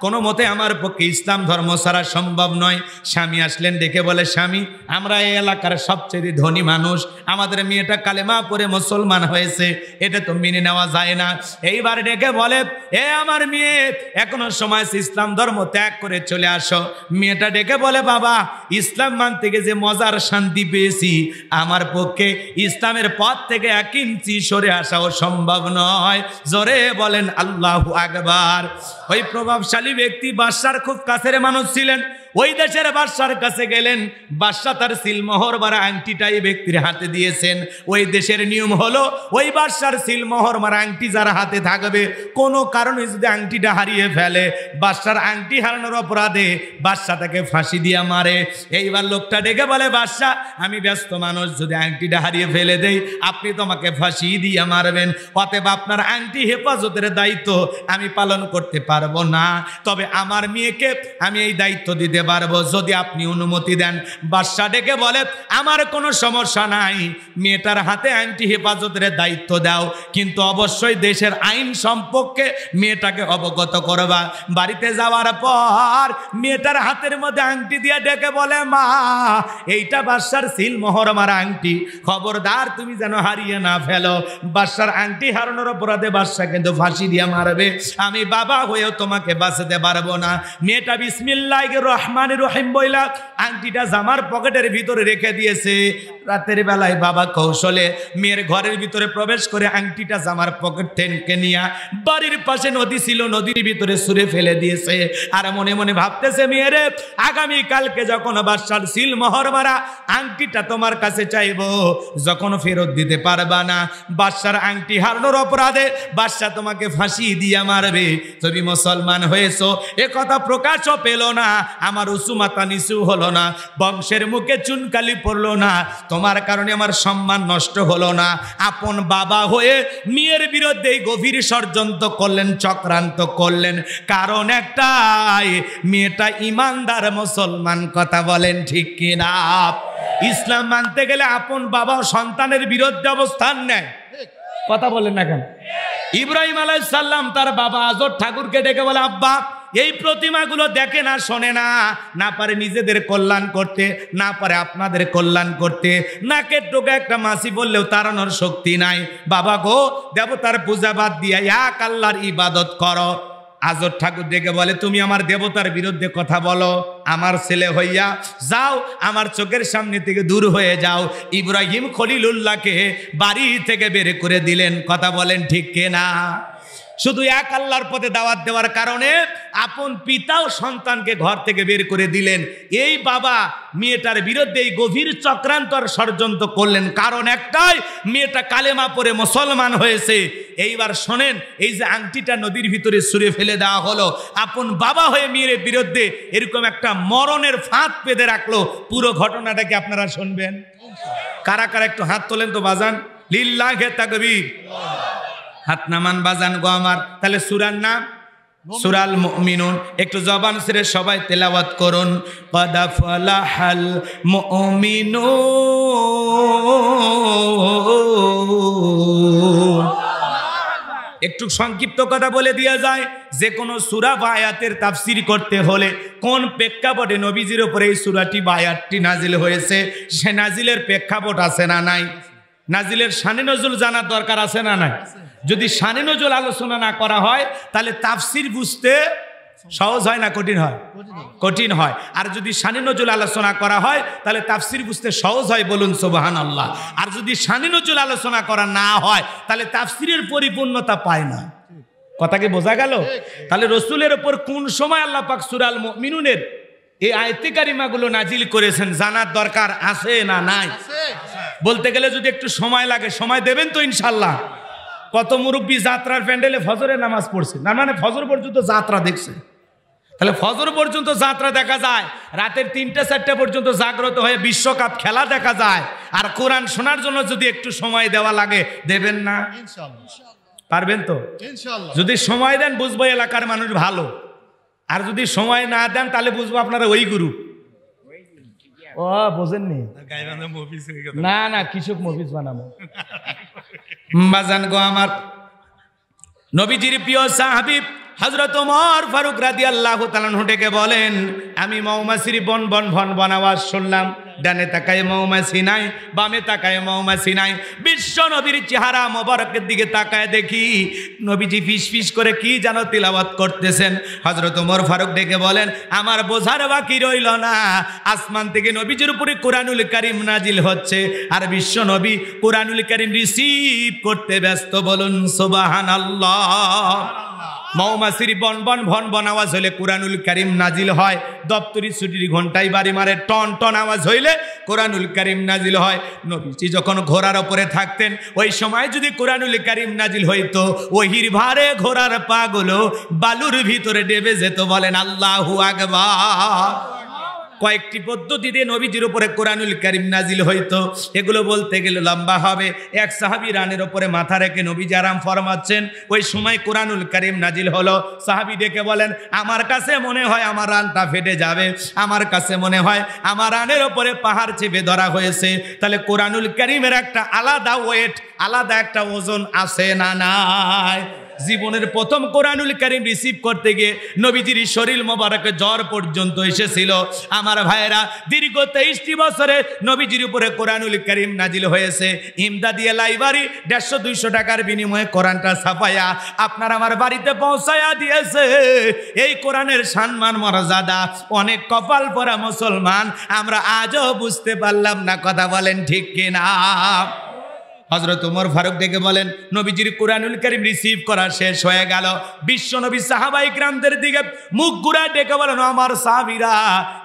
[SPEAKER 1] কোনো মতে আমার পক্ষে ইসলাম ধর্ম ছাড়া সম্ভব নয়। স্বামী আসলেন, ডেকে বলে, স্বামী আমরা এই এলাকার সবচেয়ে ধনী মানুষ, আমাদের মেয়েটা কালেমা পড়ে মুসলমান হয়েছে, এটা তো মেনে নেওয়া যায় না। এইবার ডেকে বলে, এ আমার মেয়ে এখনো সময় আছে, ইসলাম ধর্ম ত্যাগ করে চলে আসো। মেয়েটা ডেকে বলে, বাবা ইসলাম মানতে গিয়ে যে মজার শান্তি পেয়েছি, আমার পক্ষে ইসলামের পথ থেকে 1 ইঞ্চি সরে আসাও সম্ভব নয়। জোরে বলেন আল্লাহু আকবার। ওই প্রভাবশালী ব্যক্তি বাদশার খুব কাছের মানুষ ছিলেন, ওই দেশের বাদশার কাছে গেলেন। বাদশা তার সিলমোহর মারা আংটিটা এই ব্যক্তির হাতে দিয়েছেন। ওই দেশের নিয়ম হলো ওই বাদশার সিলমোহর মারা আংটি যার হাতে থাকবে, কোনো কারণে যদি আংটিটা হারিয়ে ফেলে, বাদশার আংটি হারানোর অপরাধে বাদশা তাকে ফাঁসি দিয়ে মারে। এইবার লোকটা ডেকে বলে, বাদশা আমি ব্যস্ত মানুষ, যদি আংটিটা হারিয়ে ফেলে দেই আপনি তোমাকে ফাঁসি দিয়ে মারবেন, অতএব আপনার আংটি হেফাজতের দায়িত্ব আমি পালন করতে পারবো না, তবে আমার মেয়েকে আমি এই দায়িত্ব দিতে পারবো যদি আপনি অনুমতি দেন। বাদশা ডেকে বলে, আমার কোনো সমস্যা নাই, মেয়েটার হাতে আংটি হেফাজতের দায়িত্ব দাও, কিন্তু অবশ্যই দেশের আইন সম্পর্কে মেয়েটাকে অবগত করবা। বাড়িতে যাওয়ার পর মেয়েটার হাতের মধ্যে আংটি দিয়ে ডেকে বলে, মা এইটা বাদশার সিলমোহর মারা আংটি, খবরদার তুমি যেন হারিয়ে না ফেলো। বাদশার আংটি হারানোর অপরাধে বাদশা কিন্তু ফাঁসি দিয়ে মারবে, আমি বাবা হয়েও তোমাকে বাঁচাতে পারবো না। মেয়েটা বিসমিল্লাহির রহমানির রহিম বইলা আংটিটা জামার পকেটের ভিতরে রেখে দিয়েছে। রাতের বেলায় বাবা কৌশলে মেয়ের ঘরের ভিতরে প্রবেশ করে আংটিটা জামার পকেট থেকে নিয়ে বাড়ির পাশে নদী ছিল, নদীর ভিতরে ছুঁড়ে ফেলে দিয়েছে। আর মনে মনে ভাবতেছে, মেয়েরে আগামী কালকে যখন বাদশার সিলমোহর মারা আংটিটা তোমার কাছে চাইবো, যখন ফেরত দিতে পারবা না, বাদশার আংটি হারানোর অপরাধে বাদশা তোমাকে ফাঁসি দিয়ে মারবে। তুমি মুসলমান হয়েছো এ কথা প্রকাশও পেল না, আমার উঁচু মাথা নিচু হলো না, বংশের মুখে চুনকালি পড়লো না, তোমার কারণে আমার সম্মান নষ্ট হলো না। আপন বাবা হয়ে মেয়ের বিরুদ্ধে গভীর ষড়যন্ত্র করলেন, চক্রান্ত করলেন, কারণ একটাই, মেয়েটা ইমানদার মুসলমান। কথা বলেন ঠিক কিনা? ইসলাম মানতে গেলে আপন বাবা সন্তানের বিরুদ্ধে অবস্থান নেয়। কথা বলেন না কেন? ইব্রাহিম আলাইহিস সালাম তার বাবা আজর ঠাকুরকে ডেকে বলে, আব্বা এই প্রতিমাগুলো দেখে না, শোনে না, না পারে নিজেদের কল্যাণ করতে, না পারে আপনাদের কল্যাণ করতে, নাকের টোকা একটা মাছি বললেও তাড়ানোর শক্তি নাই। বাবা গো, দেবতার পূজা বাদ দিয়া এক আল্লাহর ইবাদত করো। আজর ঠাকুর ডেকে বলে, তুমি আমার দেবতার বিরুদ্ধে কথা বলো, আমার ছেলে হইয়া যাও, আমার চোখের সামনে থেকে দূর হয়ে যাও। ইব্রাহিম খলিলুল্লাহকে বাড়ি থেকে বের করে দিলেন। কথা বলেন ঠিক কিনা? শুধু এক আল্লাহর পথে দাওয়াত দেওয়ার কারণে আপন পিতাও সন্তানকে ঘর থেকে বের করে দিলেন। এই বাবা মেয়েটার বিরুদ্ধে এই গভীর চক্রান্ত আর ষড়যন্ত্র করলেন, কারণ একটাই, মেয়েটা কালেমা পড়ে মুসলমান হয়েছে। এইবার শোনেন, এই যে আংটিটা নদীর ভিতরে ছুঁড়ে ফেলে দেওয়া হলো, আপন বাবা হয়ে মেয়ের বিরুদ্ধে এরকম একটা মরণের ফাঁদ পেতে রাখলো। পুরো ঘটনাটাকে আপনারা শুনবেন। কারা কারা একটু হাত তোলেন তো বাজান, লিল্লাহে তাকবীর। হাত নামান বাজান গো আমার। তাহলে সূরার নাম সূরাল মুমিনুন। একটু জবান ছেড়ে সবাই তেলাওয়াত করুন, কদ ফালাহাল মুমিনুন। একটু সংক্ষিপ্ত কথা বলে দেওয়া যায়, যে কোনো সূরা বা আয়াতের তাফসীর করতে হলে কোন প্রেক্ষাপটে নবীজির উপরে এই সূরাটি বা আয়াতটি নাজিল হয়েছে, সে নাজিলের প্রেক্ষাপট আছে না নাই? নাজিলের শানে নজুল জানার দরকার আছে না নাই? যদি শানে নজুল আলোচনা না করা হয় তাহলে তাফসীর বুঝতে সহজ হয় না কঠিন হয়? কঠিন হয়। আর যদি শানে নজুল আলোচনা করা হয় তাহলে তাফসীর বুঝতে সহজ হয়, বলুন সুবহানাল্লাহ। আর যদি শানে নজুল আলোচনা করা না হয় তাহলে তাফসীরের পরিপূর্ণতা পায় না। কথা কি বোঝা গেল? তাহলে রাসূলের উপর কোন সময় আল্লাহ পাক সূরাল মুমিনুনের এই আয়াতে কারিমাগুলো নাজিল করেছেন জানার দরকার আছে না নাই? বলতে গেলে যদি একটু সময় লাগে, সময় দেবেন তো ইনশাল্লাহ? কত মুরব্বী যাত্রার প্যান্ডেলে ফজরের নামাজ পড়ছে না, মানে ফজর পর্যন্ত যাত্রা দেখছে। তাহলে ফজর পর্যন্ত যাত্রা দেখা যায়, রাতের ৩টা-৪টা পর্যন্ত জাগ্রত হয়ে বিশ্বকাপ খেলা দেখা যায়। আর কোরআন শোনার জন্য যদি একটু সময় দেওয়া লাগে, দেবেন না? পারবেন তো? যদি সময় দেন বুঝবো এলাকার মানুষ ভালো, আর যদি সময় না দেন তাহলে বুঝবো আপনারা ওই গুরু। ও বোঝেননি? না না, কৃষক মফিজ বানাবো। বাজান গো আমার, নবীজির প্রিয় সাহাবী হযরত ওমর ফারুক রাদিয়াল্লাহু তাআলা ডেকে বলেন, আমি মৌমাছির বন বন ভন বন আওয়াজ শুনলাম। ডানে তাকায় মৌমাছি নাই, বামে তাকায় মৌমাছি নাই। বিশ্ব নবীর চেহারা মোবারকের দিকে তাকায় দেখি নবীজি ফিস ফিস করে কি যেন তিলাওয়াত করতেছেন। হযরত ওমর ফারুক ডেকে বলেন, আমার বোঝার বাকি রইল না, আসমান থেকে নবীজির উপরে কোরআনুল কারীম নাজিল হচ্ছে, আর বিশ্ব নবী কোরআনুল কারীম রিসিভ করতে ব্যস্ত, বলুন সুবহানাল্লাহ। মৌমাছির বন বন ভন বন আওয়াজ হইলে কোরআনুল কারীম নাজিল হয়। দপ্তরি ছুটির ঘন্টায় বাড়ি মারে টন টন আওয়াজ হইলে কোরআনুল কারীম নাজিল হয়। নবীজি যখন ঘোড়ার উপরে থাকতেন, ওই সময় যদি কোরআনুল কারীম নাজিল হইতো, ওহির ভারে ঘোড়ার পাগুলো বালুর ভিতরে ডেবে যেত। বলেন আল্লাহু আকবার। কয়েকটি পদ্ধতিতে নবীজির উপরে কোরআনুল কারীম নাজিল হইতো, এগুলো বলতে গেলে লম্বা হবে। এক সাহাবী রানের উপরে মাথা রেখে নবীজি আরাম ফরমাচ্ছেন, ওই সময় কোরআনুল কারীম নাজিল হলো। সাহাবী ডেকে বলেন, আমার কাছে মনে হয় আমার রানটা ফেটে যাবে, আমার কাছে মনে হয় আমার রানের উপরে পাহাড় চেপে ধরা হয়েছে। তাহলে কোরআনুল কারীমের একটা আলাদা ওয়েট, আলাদা একটা ওজন আছে না নাই? জীবনের প্রথম কোরআনুল কারীম রিসিভ করতে গিয়ে নবীজির শরীর মোবারকে জ্বর পর্যন্ত এসেছিল। আমার ভাইয়েরা, দীর্ঘ 23টি বছরে নবীজির উপরে কোরআনুল কারীম নাজিল হয়েছে। ইমদাদিয়া লাইব্রেরি 150-200 টাকার বিনিময়ে কোরআনটা ছাপায়া আপনার আমার বাড়িতে পৌঁছায়া দিয়েছে। এই কোরআনের সম্মান মর্যাদা অনেক কপাল পরা মুসলমান আমরা আজও বুঝতে পারলাম না। কথা বলেন ঠিক কিনা? হযরত ওমর ফারুক ডেকে বলেন, নবীজির কোরআনুল কারীম রিসিভ করা শেষ হয়ে গেল। বিশ্ব নবী সাহাবায়ে কিরামদের দিকে মুখ ঘুরা ডেকে বলেন, আমার সাহাবীরা,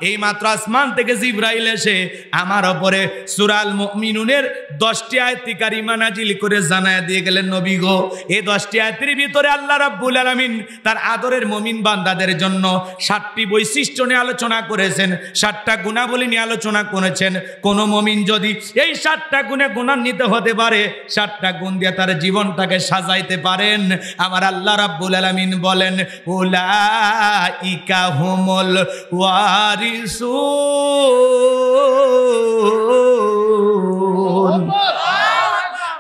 [SPEAKER 1] এই মাত্র আসমান থেকে জিবরাইল এসে আমার উপরে সূরাল মুমিনুনের 10টি আয়াত কারিমা নাজিল করে জানায়া দিয়ে গেলেন, নবী গো, এই 10টি আয়াতের ভিতরে আল্লাহ রাব্বুল আলামিন তার আদরের মুমিন বান্দাদের জন্য 7টি বৈশিষ্ট্য নিয়ে আলোচনা করেছেন, 7টা গুণাবলী নিয়ে আলোচনা করেছেন। কোন মুমিন যদি এই 7টা গুণে গুণান্বিত হতে পারে, 7টা গুণ দিয়ে তার জীবনটাকে সাজাইতে পারেন, আমার আল্লাহ রাব্বুল আলামিন বলেন, উলাইকা হুমুল ওয়ারিসুন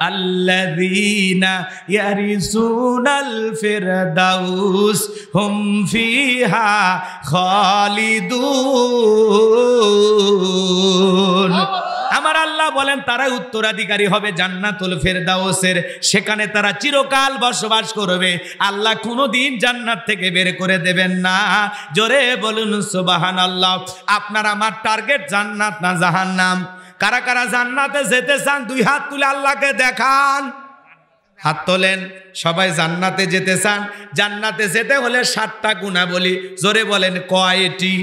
[SPEAKER 1] আল্লাযীনা ইয়ারিসুনাল ফিরদাউস হুম ফিহা খালিদুন। আমার আল্লাহ বলেন, তারা উত্তরাধিকারী হবে জান্নাতুল ফেরদাউসের, সেখানে তারা চিরকাল বসবাস করবে। আল্লাহ কোনোদিন জান্নাত থেকে বের করে দেবেন না। জোরে বলুন সুবহানাল্লাহ। আপনার আমার টার্গেট জান্নাত না জাহান্নাম? কারা কারা জান্নাতে যেতে চান? 2 হাত তুলে আল্লাহকে দেখান। হাত তোলেন। সবাই জান্নাতে যেতে চান। জান্নাতে যেতে হলে 7টা গুণাবলী। জোরে বলেন কয়টি?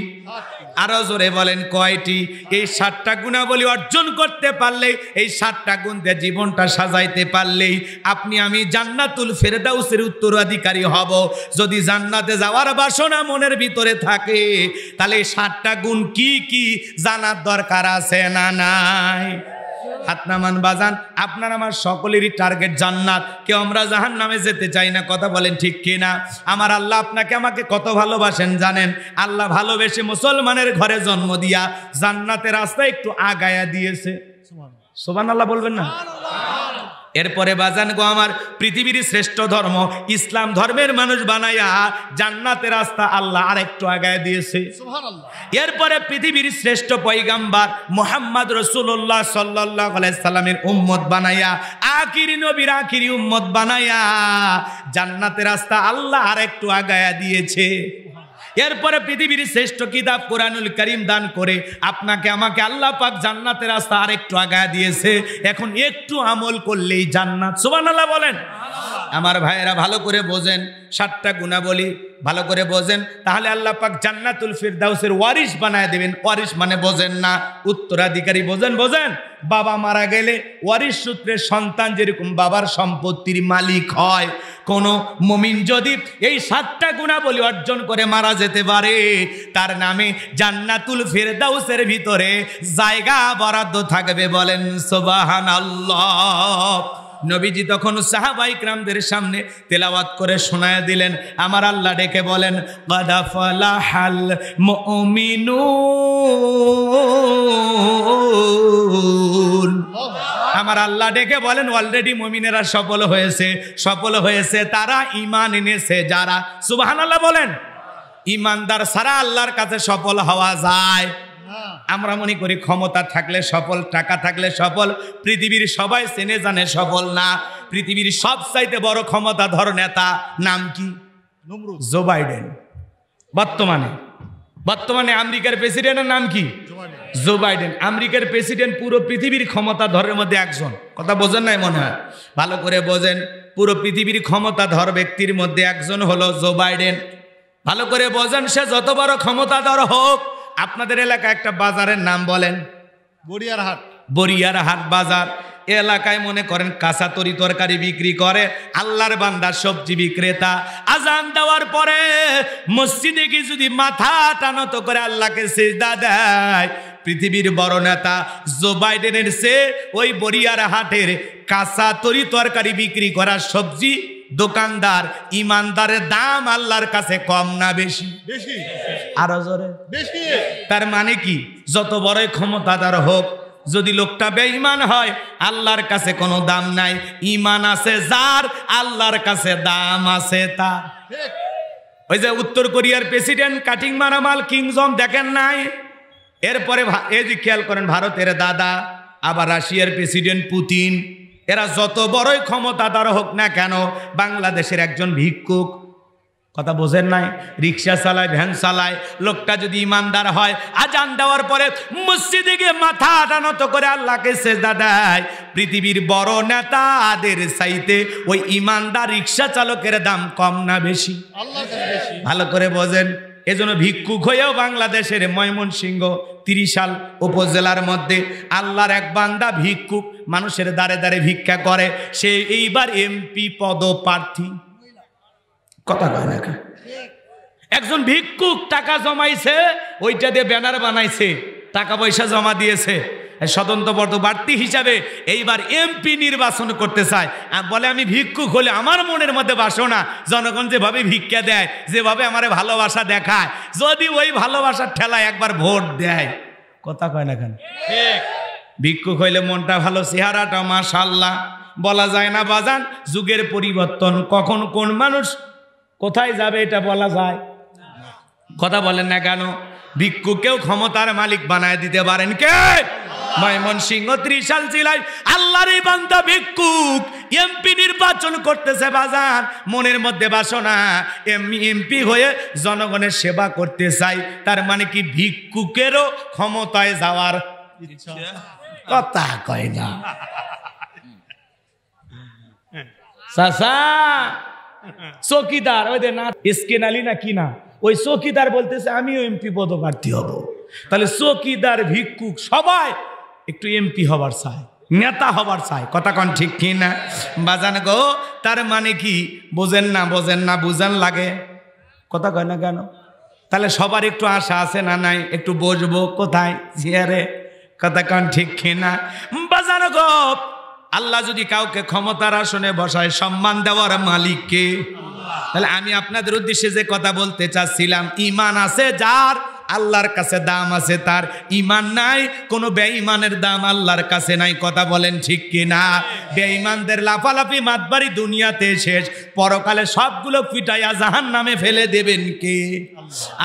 [SPEAKER 1] আরো জোরে বলেন কয়টি? এই 7টা গুণাবলী অর্জন করতে পারলেই, এই 7টা গুণ দিয়ে জীবনটা সাজাইতে পারলেই আপনি আমি জান্নাতুল ফেরদাউসের উত্তরাধিকারী হব। যদি জান্নাতে যাওয়ার বাসনা মনের ভিতরে থাকে, তাহলে এই 7টা গুণ কি কি জানার দরকার আছে না নাই? হাত নামান বাজান। আপনার আমার সকলেরই টার্গেট জান্নাত, কেউ আমরা জাহান্নামে যেতে চাই না, কথা বলেন ঠিক কিনা? আমার আল্লাহ আপনাকে আমাকে কত ভালোবাসেন জানেন? আল্লাহ ভালোবেসে মুসলমানের ঘরে জন্ম দিয়া জান্নাতের রাস্তা একটু আগায়া দিয়েছে। সুবহানাল্লাহ বলবেন না? এরপরে বাজান গো আমার, পৃথিবীর শ্রেষ্ঠ ধর্ম ইসলাম ধর্মের মানুষ বানায়া জান্নাতের রাস্তা আল্লাহ আরেকটু আগায় দিয়েছে। এরপরে পৃথিবীর শ্রেষ্ঠ পয়গাম্বার মুহাম্মদ রাসূলুল্লাহ সাল্লাল্লাহু আলাইহি সাল্লামের উম্মত বানায়া, আখিরি নবীর আখিরি উম্মত বানায়া জান্নাতের রাস্তা আল্লাহ আরেকটু আগায়া দিয়েছে। এরপরে পৃথিবীর শ্রেষ্ঠ কিতাব কোরআনুল কারীম দান করে আপনাকে আমাকে আল্লাহ পাক জান্নাতের রাস্তা আরেকটু আগায় দিয়েছে। এখন একটু আমল করলেই জান্নাত। সুবহানাল্লাহ বলেন। আমার ভাইয়েরা ভালো করে বোঝেন, 7টা গুণাবলী ভালো করে বোঝেন, তাহলে আল্লাহ পাক জান্নাতুল ফিরদাউসের ওয়ারিশ বানায় দেবেন। ওয়ারিশ মানে বোঝেন না, উত্তরাধিকারী। বোঝেন? বাবা মারা গেলে ওয়ারিশ সূত্রে সন্তান যেরকম বাবার সম্পত্তির মালিক হয়, কোন মুমিন যদি এই 7টা গুণাবলী অর্জন করে মারা যেতে পারে, তার নামে জান্নাতুল ফিরদাউসের ভিতরে জায়গা বরাদ্দ থাকবে। বলেন সুবহানাল্লাহ। নবীজি তখন সাহাবায়ে কিরামদের সামনে তেলাওয়াত করে শোনায়া দিলেন। আমার আল্লাহ ডেকে বলেন, ক্বাদ ফালাহাল মুমিনুন। আমার আল্লাহ ডেকে বলেন, অলরেডি মুমিনেরা সফল হয়েছে তারা ঈমান এনেছে যারা। সুবহানাল্লাহ বলেন। ঈমানদার ছাড়া আল্লাহর কাছে সফল হওয়া যায়? আমরা মনে করি ক্ষমতা থাকলে সফল, টাকা থাকলে সফল। পৃথিবীর সবাই চেনে জানে সফল না। পৃথিবীর সবচাইতে বড় ক্ষমতাধর নেতা নাম কি? Joe Biden. বর্তমানে আমেরিকার প্রেসিডেন্টের নাম কি? Joe Biden. আমেরিকার প্রেসিডেন্ট পুরো পৃথিবীর ক্ষমতাধরের মধ্যে একজন। কথা বোঝেন নাই মনে হয়? ভালো করে বোঝেন। পুরো পৃথিবীর ক্ষমতাধর ব্যক্তির মধ্যে একজন হলো জো বাইডেন। ভালো করে বোঝেন। সে যত বড় ক্ষমতাধর হোক, আপনাদের এলাকায় একটা বাজারের নাম বলেন। বরিয়ারহাট বাজার। এলাকায় মনে করেন কাঁচা তরি তরকারি বিক্রি করে, আল্লাহর বান্দা সবজি বিক্রেতা। আজান দেওয়ার পরে মসজিদে গিয়ে যদি মাথা টানত করে আল্লাহকে সিজদা দেয়, পৃথিবীর বড় নেতা জো বাইডেনের সে ওই বরিয়ারহাটের কাঁচা তরি তরকারি বিক্রি করা সবজি দোকানদার ইমানদারের দাম আল্লাহর কাছে কম না বেশি? আরো জোরে বেশি। তার মানে কি? যত বড়ই ক্ষমতাদার হোক, যদি লোকটা বেঈমান হয়, আল্লাহর কাছে কোনো দাম নাই। ঈমান আছে যার, আল্লাহর কাছে দাম আছে তার। ওই যে উত্তর কোরিয়ার প্রেসিডেন্ট কাটিং মারামাল কিং জং দেখেন নাই? এরপরে এই যে খেয়াল করেন, ভারতের দাদা, আবার রাশিয়ার প্রেসিডেন্ট পুতিন। এরা যত বড়ই ক্ষমতাদার হোক না কেন, বাংলাদেশের একজন ভিক্ষুক, কথা বোঝেন নাই, রিক্সা চালায়, ভ্যান চালায়, লোকটা যদি ইমানদার হয়, আজান দেওয়ার পরে মসজিদে গিয়ে মাথা নত করে আল্লাহকে সেজদা দেয়, পৃথিবীর বড় নেতাদের চাইতে ওই ইমানদার রিক্সা চালকের দাম কম না বেশি? ভালো করে বোঝেন। এজন্য ভিক্ষুক হয়েও বাংলাদেশের ময়মনসিংহ 30 উপজেলার মধ্যে আল্লাহর এক বান্দা ভিক্ষুক, মানুষের দ্বারে দ্বারে ভিক্ষা করে, সে এইবার এমপি পদপ্রার্থী। কথা কয় না? একজন ভিক্ষুক টাকা জমাইছে, ওইটা দিয়ে ব্যানার বানাইছে, টাকা পয়সা জমা দিয়েছে, স্বতন্ত্র পদপ্রার্থী হিসাবে এইবার এমপি নির্বাচন করতে চায়। বলে আমি ভিক্ষুক হলে আমার মনের মধ্যে বাসনা, জনগণ যেভাবে ভিক্ষা দেয়, যেভাবে আমার ভালোবাসা দেখায়, যদি ওই ভালোবাসার ঠেলায় একবার ভোট দেয়। কথা কয় না কেন? ভিক্ষুক হইলে মনটা ভালো, চেহারাটা মাশাআল্লাহ। বলা যায় না বাজান, যুগের পরিবর্তন, কখন কোন মানুষ কোথায় যাবে এটা বলা যায়? কথা বলেন না কেন? ভিক্ষুকেও ক্ষমতার মালিক বানায় দিতে পারেন কে? ময়মনসিংহ 30 জেলায় আল্লাহর এই বান্দা ভিক্ষুক এমপি নির্বাচন করতেছে বাজার, মনের মধ্যে বাসনা এমপি হয়ে জনগণের সেবা করতে চাই। তার মানে কি ভিক্ষুকেরও ক্ষমতায় যাওয়ার ইচ্ছা? কথা কয় না চাচা। চৌকিদার ওই যে না এসকে নালি না কি না, ওই চৌকিদার বলতেছে আমিও এমপি পদপ্রার্থী হব। তাহলে চৌকিদার ভিক্ষুক সবাই একটু এমপি হবার চায়, নেতা হবার চায়। কথা কন ঠিক কি না বাজান গো? তার মানে কি বোঝেন না? বুঝান লাগে। কথা কয় না কেন? তাহলে সবার একটু আশা আছে না নাই? একটু বসবো কোথায়? চেয়ারে। কথা কন ঠিক কি না বাজান গো, আল্লাহ যদি কাউকে ক্ষমতার আসনে বসায়, সম্মান দেওয়ার মালিক কে? তাহলে আমি আপনাদের উদ্দেশ্যে যে কথা বলতে চাচ্ছিলাম, ঈমান আছে যার, আল্লাহর কাছে দাম আছে তার। ঈমান নাই, কোনো বেঈমানের দাম আল্লাহর কাছে নাই। কথা বলেন ঠিক কিনা? বেঈমানদের লাফালাফি মাতবাড়ি দুনিয়াতে শেষ, পরকালে সবগুলো পিটাইয়া জাহান্নামে ফেলে দেবেন কে?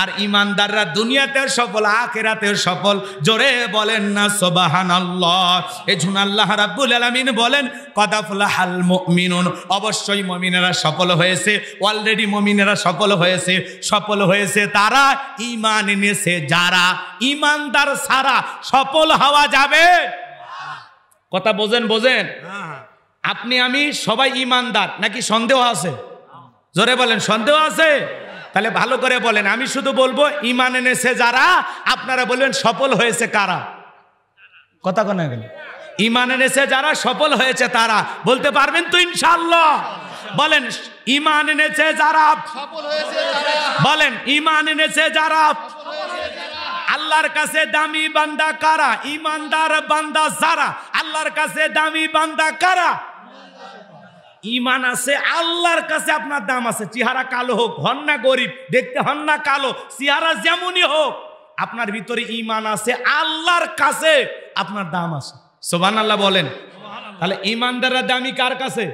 [SPEAKER 1] আর ঈমানদাররা দুনিয়াতে সফল, আখিরাতে সফল। জোরে বলেন না সুবহানাল্লাহ। এজন্য আল্লাহ রাব্বুল আলামিন বলেন কদ আফলাহাল মুমিনুন, অবশ্যই মুমিনেরা সফল হয়েছে। অলরেডি মুমিনেরা সফল হয়েছে। সফল হয়েছে তারা ঈমান এনেছে যারা। ঈমানদার ছাড়া সফল হওয়া যাবে? কথা বোঝেন? আপনি আমি সবাই ঈমানদার নাকি সন্দেহ আছে? জোরে বলেন, সন্দেহ আছে? তাহলে ভালো করে বলেন। আমি শুধু বলবো ঈমান এনেছে যারা, আপনারা বলবেন সফল হয়েছে কারা। কথা কোন গেল? ঈমান এনেছে যারা, সফল হয়েছে তারা। বলতে পারবেন তো ইনশাআল্লাহ? বলেন ঈমান এনেছে যারা, সফল হয়েছে যারা। বলেন ঈমান এনেছে যারা। আল্লাহর কাছে দামি বান্দা কারা? ঈমানদার বান্দা যারা। আল্লাহর কাছে দামি বান্দা কারা? ঈমান আছে, আল্লাহর কাছে আপনার দাম আছে। চেহারা কালো হোক, হন না গরিব, দেখতে হন না কালো, চেহারা যেমনই হোক, আপনার ভিতরে ঈমান আছে, আল্লাহর কাছে আপনার দাম আছে। সুবহানাল্লাহ বলেন। তাহলে ঈমানদাররা দামি কার কাছে?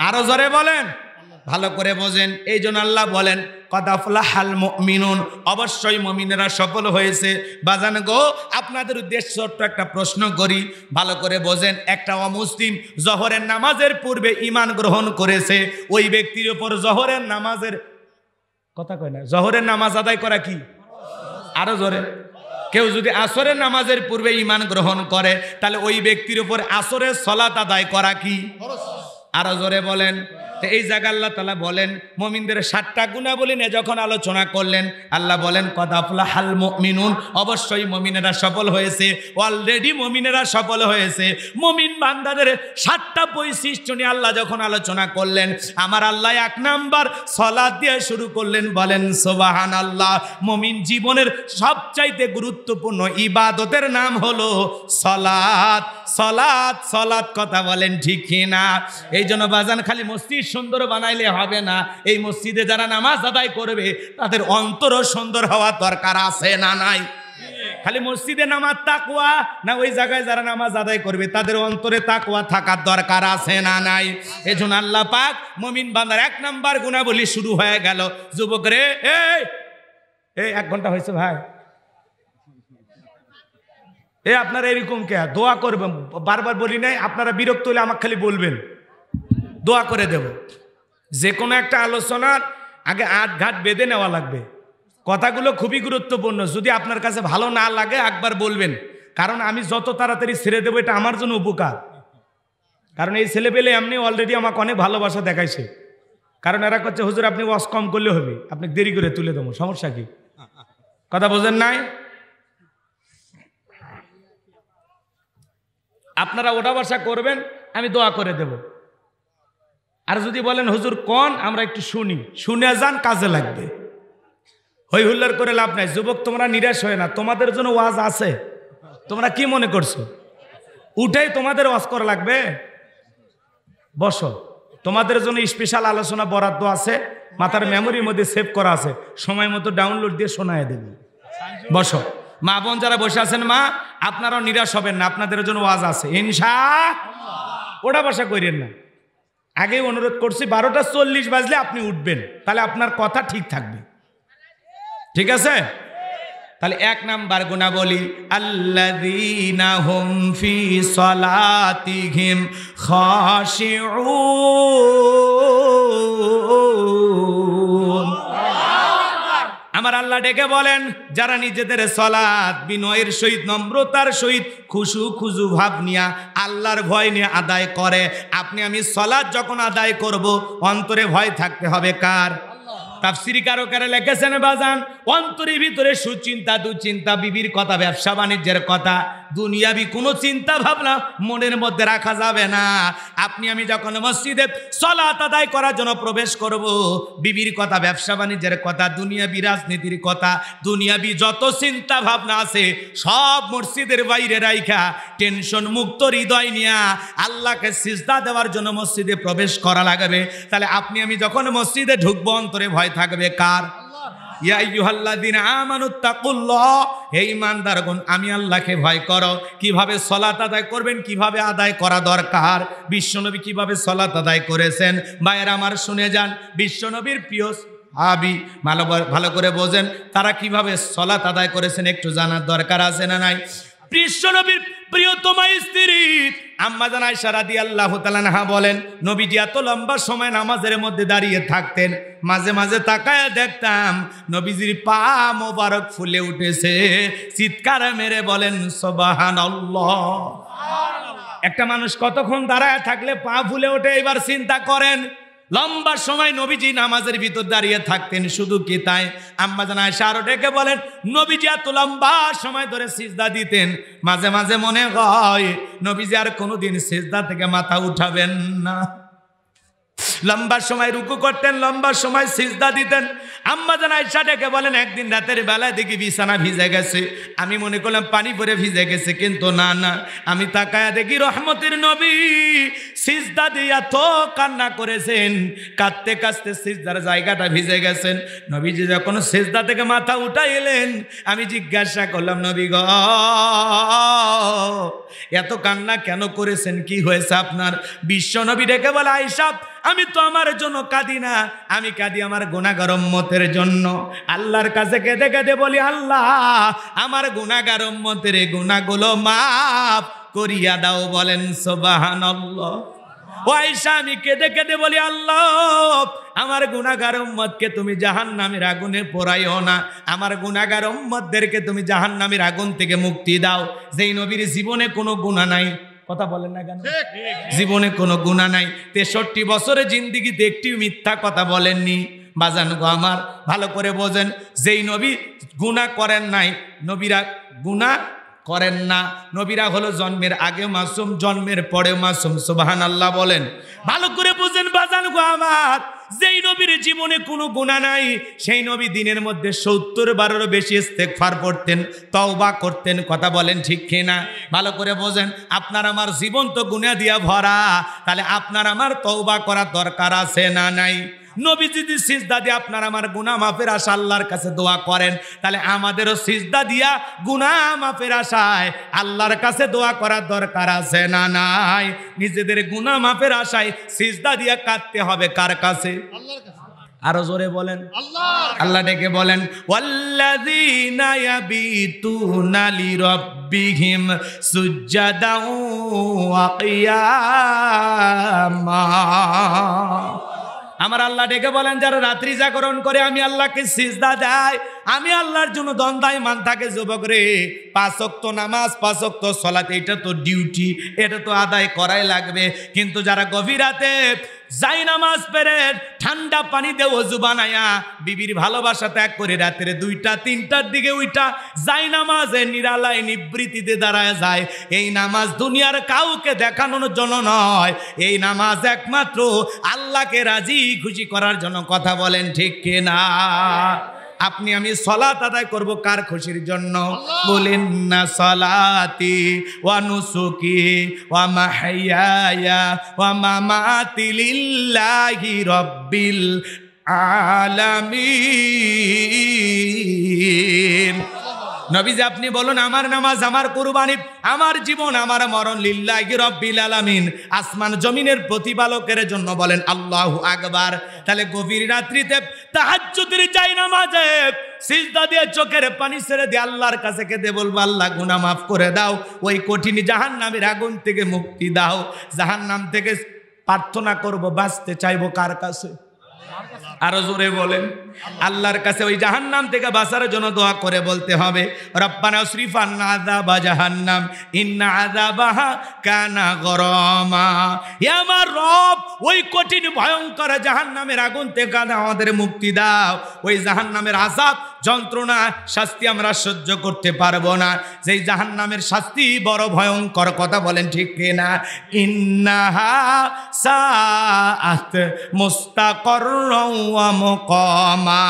[SPEAKER 1] আরো জোরে বলেন, ভালো করে বোঝেন। এই জন্য আল্লাহ বলেন কদ আফলাহাল মুমিনুন, অবশ্যই মুমিনেরা সফল হয়েছে। বাজান গো, আপনাদের উদ্দেশ্যে ছোট্ট একটা প্রশ্ন করি, ভালো করে বোঝেন। একটা অমুসলিম জোহরের নামাজের পূর্বে ঈমান গ্রহণ করেছে, ওই ব্যক্তির উপর জোহরের নামাজের কথা কয় না, জোহরের নামাজ আদায় করা কি? আরো জোরে। কেউ যদি আসরের নামাজের পূর্বে ঈমান গ্রহণ করে, তাহলে ওই ব্যক্তির উপর আসরের সালাত আদায় করা কি? আরো জোরে বলেন। তো এই জায়গা আল্লাহ তাআলা বলেন মুমিনদের 7টা গুণাবলী নিয়ে যখন আলোচনা করলেন, আল্লাহ বলেন কদ আফলাহাল মুমিনুন, অবশ্যই মুমিনেরা সফল হয়েছে। অলরেডি মুমিনেরা সফল হয়েছে। মুমিন বান্দাদের 7টা বৈশিষ্ট্য নিয়ে আল্লাহ যখন আলোচনা করলেন, আমার আল্লাহ 1 নাম্বার সালাত দিয়ে শুরু করলেন। বলেন সুবহানাল্লাহ। মুমিন জীবনের সবচাইতে গুরুত্বপূর্ণ ইবাদতের নাম হলো সালাত। সালাত সালাত, কথা বলেন ঠিক কিনা? এই জন্য বাজান খালি মসজিদ সুন্দর বানাইলে হবে না। এই মসজিদে যারা নামাজ আদায় করবে তাদের অন্তরও সুন্দর হওয়া দরকার আছে না নাই? খালি মসজিদে নামাজ তাকওয়া না, ওই জায়গায় যারা নামাজ আদায় করবে তাদের অন্তরে তাকওয়া থাকার দরকার আছে না নাই? এজন্য আল্লাহ পাক মুমিন বান্দার 1 নাম্বার গুণাবলী শুরু হয়ে গেল। যুবক রে, এই 1 ঘন্টা হয়েছে ভাই, আপনারা এরকম কে দোয়া করবেন? বারবার বলি নাই, আপনারা বিরক্ত হলে আমাকে খালি বলবেন, দোয়া করে দেব। যে কোনো একটা আলোচনার আগে 8 ঘাট বেঁধে নেওয়া লাগবে। কথাগুলো খুবই গুরুত্বপূর্ণ। যদি আপনার কাছে ভালো না লাগে একবার বলবেন, কারণ আমি যত তাড়াতাড়ি ছেড়ে দেবো এটা আমার জন্য উপকার। কারণ এই ছেলে পেলে এমনি অলরেডি আমাকে অনেক ভালোবাসা দেখাইছে। কারণ এরা করছে হুজুর আপনি ওয়াজ কম করলে হবে, আপনি দেরি করে তুলে দেবো, সমস্যা কি? কথা বোঝেন নাই? আপনারা ওটা বসা করবেন, আমি দোয়া করে দেব। আর যদি বলেন হুজুর কোন, আমরা একটু শুনি, শুনে যান, কাজে লাগবে। হই হুল্লার করে লাভ নাই। যুবক তোমরা নিরাশ হয় না, তোমাদের জন্য ওয়াজ আছে। তোমরা কি মনে করছো উঠেই তোমাদের ওয়াজ করা লাগবে? বসো, তোমাদের জন্য স্পেশাল আলোচনা বরাদ্দ আছে, মাথার মেমোরির মধ্যে সেভ করা আছে, সময় মতো ডাউনলোড দিয়ে শোনায় দেবে। বসো। মা বোন যারা বসে আছেন, মা আপনারাও নিরাশ হবেন না, আপনাদের জন্য ওয়াজ আছে ইনশাআল্লাহ। ওটা বসা করেন না। আগেই অনুরোধ করছি 12টা 40 বাজলে আপনি উঠবেন, তাহলে আপনার কথা ঠিক থাকবে। ঠিক আছে? তাহলে 1 নাম্বার গুণাবলী আল্লাযীনা হুম ফি সালাতিহিম খাশিউন। আমার আল্লাহ ডেকে বলেন যারা নিজেদের সালাত বিনয়ের সহিত, নম্রতার সহিত, খুশু ভাব নিয়া, আল্লাহর ভয় নিয়ে আদায় করে। আপনি আমি সালাত যখন আদায় করব, অন্তরে ভয় থাকতে হবে কার? তাফসীরকারকেরা লিখেছেন বাজান, অন্তরের ভিতরে সুচিন্তা, দুশ্চিন্তা, বিবির কথা, ব্যবসা বাণিজ্যের কথা, দুনিয়াবি কোনো চিন্তা ভাবনা মনের মধ্যে রাখা যাবে না। আপনি আমি যখন মসজিদে সালাত আদায় করার জন্য প্রবেশ করব, বিবির কথা, ব্যবসা বাণিজ্যের কথা, দুনিয়াবি রাজনীতির কথা, দুনিয়াবি যত চিন্তা ভাবনা আছে সব মসজিদের বাইরে রাইখা টেনশন মুক্ত হৃদয় নিয়ে আল্লাহকে সিজদা দেওয়ার জন্য মসজিদে প্রবেশ করা লাগবে। তাহলে আপনি আমি যখন মসজিদে ঢুকবো অন্তরে ভয় থাকবে কার? ইয়া আইয়ুহাল্লাযীনা আমানুত্তাকুল্লাহ, হে ঈমানদারগণ আমি আল্লাহকে ভয় করো। কিভাবে সালাত আদায় করবেন, কিভাবে আদায় করা দরকার, বিশ্বনবী কিভাবে সালাত আদায় করেছেন ভাইয়েরা আমার শুনে যান। বিশ্বনবীর প্রিয় সাহাবী ভালো করে বোঝেন তারা কিভাবে সালাত আদায় করেছেন, একটু জানার দরকার আছে না নাই? বিশ্বনবীর প্রিয়তমা স্ত্রী আম্মা জান আয়েশা রাদিয়াল্লাহু তাআলা আনহা বলেন, নবীজি এত লম্বা সময় নামাজের মধ্যে দাঁড়িয়ে থাকতেন, মাঝে মাঝে তাকায় দেখতাম নবীজির পা মোবারক ফুলে উঠেছে। চিৎকার মেরে বলেন সুবহানাল্লাহ। একটা মানুষ কতক্ষণ দাঁড়ায় থাকলে পা ফুলে ওঠে এবার চিন্তা করেন। লম্বা সময় নবীজি নামাজের ভিতর দাঁড়িয়ে থাকতেন। শুধু কি তাই, আম্মা জান আয়েশা আরো ডেকে বলেন, নবীজি এত লম্বা সময় ধরে সিজদা দিতেন, মাঝে মাঝে মনে হয় নবীজি আর কোনোদিন সিজদা থেকে মাথা উঠাবেন না। লম্বা সময় রুকু করতেন, লম্বা সময় সিজদা দিতেন। আম্মা জান আয়েশা ডেকে বলেন, একদিন রাতের বেলায় দেখি বিছানা ভিজে গেছে। আমি মনে করলাম পানি পরে ভিজে গেছে, কিন্তু না না, আমি তাকায়া দেখি রহমতের নবী সিজদা দিয়া তো কান্না করেছেন, কাঁদতে কাঁদতে সিজদার জায়গাটা ভিজে গেছেন। নবীজি যখন সিজদা থেকে মাথা উঠাইলেন, আমি জিজ্ঞাসা করলাম, নবী গো এত কান্না কেন করেছেন, কি হয়েছে আপনার? বিশ্ব নবী ডেকে বলে, আয়েশা আমি তো আমার জন্য কাঁদি না, আমি কাঁদি আমার গুনাহগার উম্মতের জন্য। আল্লাহর কাছে কেঁদে কেঁদে বলি, আল্লাহ আমার গুনাহগার উম্মতের গুনাহগুলো মাফ করিয়া দাও। বলেন সুবহানাল্লাহ। ও আয়েশা আমি কেঁদে কেঁদে বলি, আল্লাহ আমার গুনাহগার উম্মতকে তুমি জাহান্নামের আগুনে পোড়াইও না, আমার গুনাহগার উম্মতদেরকে তুমি জাহান্নামের আগুন থেকে মুক্তি দাও। যেই নবীর জীবনে কোনো গুনাহ নাই, কথা বলেন না কেন? জীবনে কোনো গুনাহ নাই, 63 বছরের জিন্দেগিতে একটিও মিথ্যা কথা বলেননি। বাজান গো আমার ভালো করে বোঝেন, যেই নবী গুনাহ করেন নাই, নবীরা গুনাহ করেন না। নবীরা হলো জন্মের আগে মাসুম, জন্মের পরে মাসুম। সুবহানাল্লাহ বলেন। ভালো করে বুঝেন বাজান গো আমার, যেই নবীর জীবনে কোনো গুনাহ নাই, সেই নবী দিনের মধ্যে 70 বারেরও বেশি ইস্তেগফার পড়তেন, তওবা করতেন। কথা বলেন ঠিক কিনা? ভালো করে বোঝেন। আপনার আমার জীবন তো গুনাহ দিয়া ভরা, তাহলে আপনার আমার তওবা করার দরকার আছে না নাই? নবী যদি সিজদা দিয়ে আপনার আমার গুনাহ মাফের আশা আল্লাহর কাছে দোয়া করেন, তাহলে আমাদেরও সিজদা দিয়া গুনাহ মাফের আশায় আল্লাহর কাছে দোয়া করার দরকার আছে না নাই? নিজেদের গুনাহ মাফের আশায় সিজদা দিয়া কাঁদতে হবে কার কাছে? আল্লাহর কাছে। আরো জোরে বলেন আল্লাহ ডেকে বলেন, ওয়াল্লাযীনা ইয়াবিতুনা লিরাব্বিহিম সুজদান ওয়া কিয়ামা। আমার আল্লাহ ডেকে বলেন, যারা রাত্রি জাগরণ করে আমি আল্লাহকে সিজদা দেয়, আমি আল্লাহর জন্য দ্বন্দ্বায়মান থাকে। যুবক রে, 5 ওয়াক্ত নামাজ, 5 ওয়াক্ত সালাত, এটা তো ডিউটি, এটা তো আদায় করাই লাগবে। কিন্তু যারা গভীর রাতে যাই নামাজ পেরে ঠান্ডা পানি দিয়ে ওযু বানায়া বিবির ভালোবাসা ত্যাগ করে রাতের 2টা 3টার দিকে উইটা যাই নামাজে নিরালায় নিবৃত্তিতে দাঁড়ায় যায়, এই নামাজ দুনিয়ার কাউকে দেখানোর জন্য নয়, এই নামাজ একমাত্র আল্লাহকে রাজি খুশি করার জন্য। কথা বলেন ঠিক কিনা? আপনি আমি সালাত আদায় করব কার খুশির জন্য? বলেন না, সালাতি ওয়া নুসুকি ওয়া মাহইয়ায়া ওয়া মামাতি লিল্লাহি রাব্বিল আলামিন। নবীজি আপনি বলুন, আমার নামাজ, আমার কুরবানি, আমার জীবন, আমার মরণ লিল্লাহি রাব্বিল আলামিন, আসমান জমিনের প্রতিপালকের জন্য। বলেন আল্লাহু আকবার। তাহলে গভীর রাত্রিতে তাহাজ্জুদের চাই নামাজে সিজদা দিয়ে চোখের পানি ছেড়ে দিয়ে আল্লাহর কাছে কেঁদে বলবো, আল্লাহ গুনাহ মাফ করে দাও, ওই কঠিন জাহান্নামের আগুন থেকে মুক্তি দাও। জাহান্নাম থেকে প্রার্থনা করব, বাঁচতে চাইবো কার কাছে? আরো জোরে বলেন। আল্লাহর কাছে ওই জাহান্নাম থেকে বাঁচার জন্য দোয়া করে বলতে হবে, রব্বানা আসরিফ আন্না আযাবা জাহান্নাম ইন্না আযাবাহা কানা গরামা। হে আমার রব, ওই কঠিন ভয়ঙ্কর জাহান্নামের আগুন থেকে আমাদের মুক্তি দাও। ওই জাহান্নামের আযাব, যন্ত্রণা, শাস্তি আমরা সহ্য করতে পারবো না। যেই জাহান্নামের শাস্তি বড় ভয়ঙ্কর, কথা বলেন ঠিক কিনা? ইন্নাহা সাআত মুস্তাকাররাও ওয়া মুকামা।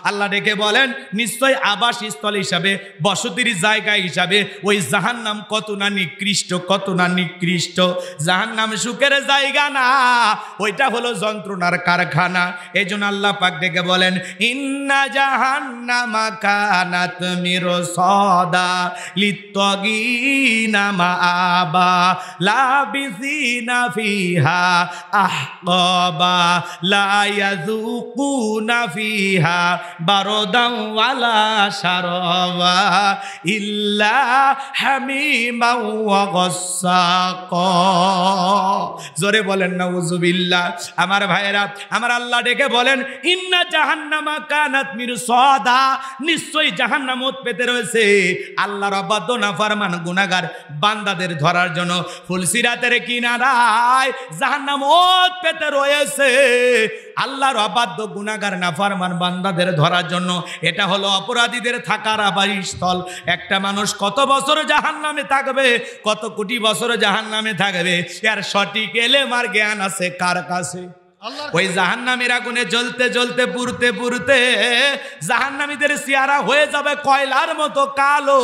[SPEAKER 1] আল্লাহ ডেকে বলেন, নিশ্চয় আবাসস্থল হিসাবে, বসতির জায়গা হিসাবে ওই জাহান্নাম কত না নিকৃষ্ট, কত না নিকৃষ্ট। জাহান্নাম সুখের জায়গা না, ওইটা হলো যন্ত্রণার কারখানা। এই জন্য আল্লাহ পাক ডেকে বলেন, ইন্না জাহান্নামা কানাত মিরসাদা লিত্তাগিনা মাআবা লাবিসিনা ফিহা আহকাবা লা ইয়াযুকুনা ফিহা বারদান ওয়ালা শারাবা ইল্লা হামিমা ওয়া গাসসাকা। জোরে বলেন নাউযুবিল্লাহ। আমার ভাইয়েরা, আমার আল্লাহ ডেকে বলেন, ইন্না জাহান্নামা কানাত মিরসাদা, নিশ্চয়ই জাহান্নাম ওত পেতে রয়েছে আল্লাহর অবাধ্য নাফরমান গুনাহগার বান্দাদের ধরার জন্য। ফুলসিরাতের কিনারায় জাহান্নাম ওত পেতে রয়েছে আল্লাহর অবাধ্য গুনাহগার নাফরমান বান্দাদের ধরার জন্য। এটা হলো অপরাধীদের থাকার আবাসস্থল। একটা মানুষ কত বছর জাহান্নামে থাকবে, কত কোটি বছর জাহান্নামে থাকবে, এর সঠিক এলেম আর জ্ঞান আছে কার কাছে? ওই জাহান্নামীর আগুনে জ্বলতে জ্বলতে পুড়তে পুড়তে জাহান্নামীদের চেহারা হয়ে যাবে কয়লার মতো কালো।